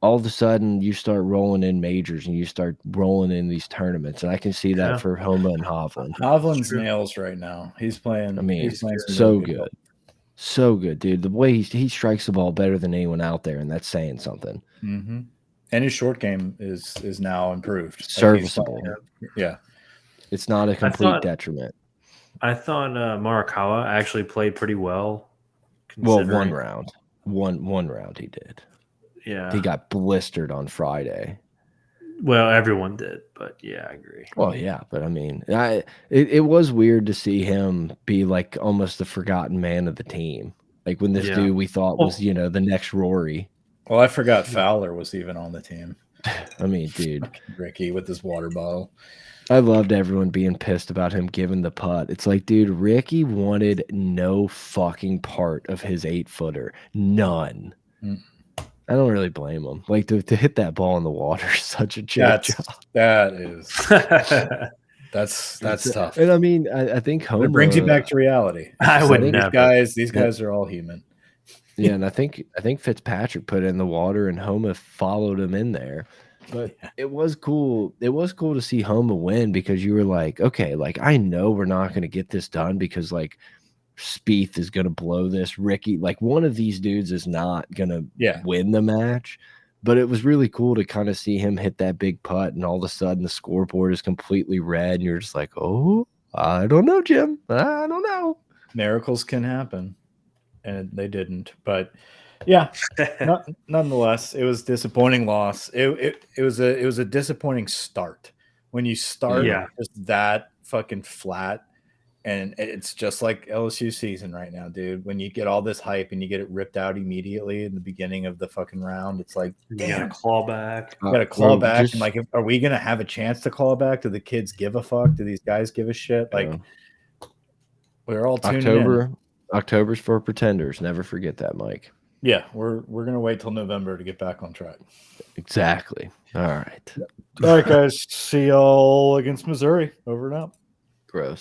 All of a sudden you start rolling in majors and you start rolling in these tournaments. And I can see that Yeah. for Homa and Hovland. Hovland's true. nails right now. He's playing. I mean, he's playing some so really good. golf. So good, dude. The way he strikes the ball better than anyone out there, and that's saying something. Mhm. And his short game is now improved. Like he's Serviceable. playing- yeah. It's not a complete thought- detriment. I thought Morikawa actually played pretty well. Well, considering- one round. One round he did. Yeah. He got blistered on Friday. Well, everyone did, but yeah, I agree. Well, yeah, but I mean, it was weird to see him be like almost the forgotten man of the team. Like when this Yeah. dude we thought was, you know, the next Rory. Well, I forgot Fowler was even on the team. I mean, dude, Fucking Ricky with his water bottle. I loved everyone being pissed about him giving the putt. It's like, dude, Ricky wanted no fucking part of his 8-footer. None. Mm. I don't really blame him. Like to hit that ball in the water is such a job. That is that's tough. And I mean, I think Homa, It brings you back to reality. I would These never. these guys are all human. yeah, and I think Fitzpatrick put it in the water and Homa followed him in there. But it was cool. It was cool to see Homa win because you were like, okay, like I know we're not going to get this done because like Spieth is going to blow this. Ricky, like one of these dudes is not going to win the match. But it was really cool to kind of see him hit that big putt, and all of a sudden the scoreboard is completely red, and you're just like, oh, I don't know, Jim. I don't know. Miracles can happen, and they didn't. But yeah, nonetheless, it was disappointing loss. It was a disappointing start. When you start just that fucking flat, and it's just like LSU season right now, dude. When you get all this hype and you get it ripped out immediately in the beginning of the fucking round, it's like, You got to claw back. you got to claw back. Just, and like, are we gonna have a chance to claw back? Do the kids give a fuck? Do these guys give a shit? Like, we're all tuning in. October's for pretenders. Never forget that, Mike. Yeah, we're gonna wait till November to get back on track. Exactly. All right. All right, guys. See y'all against Missouri. Over and out. Gross.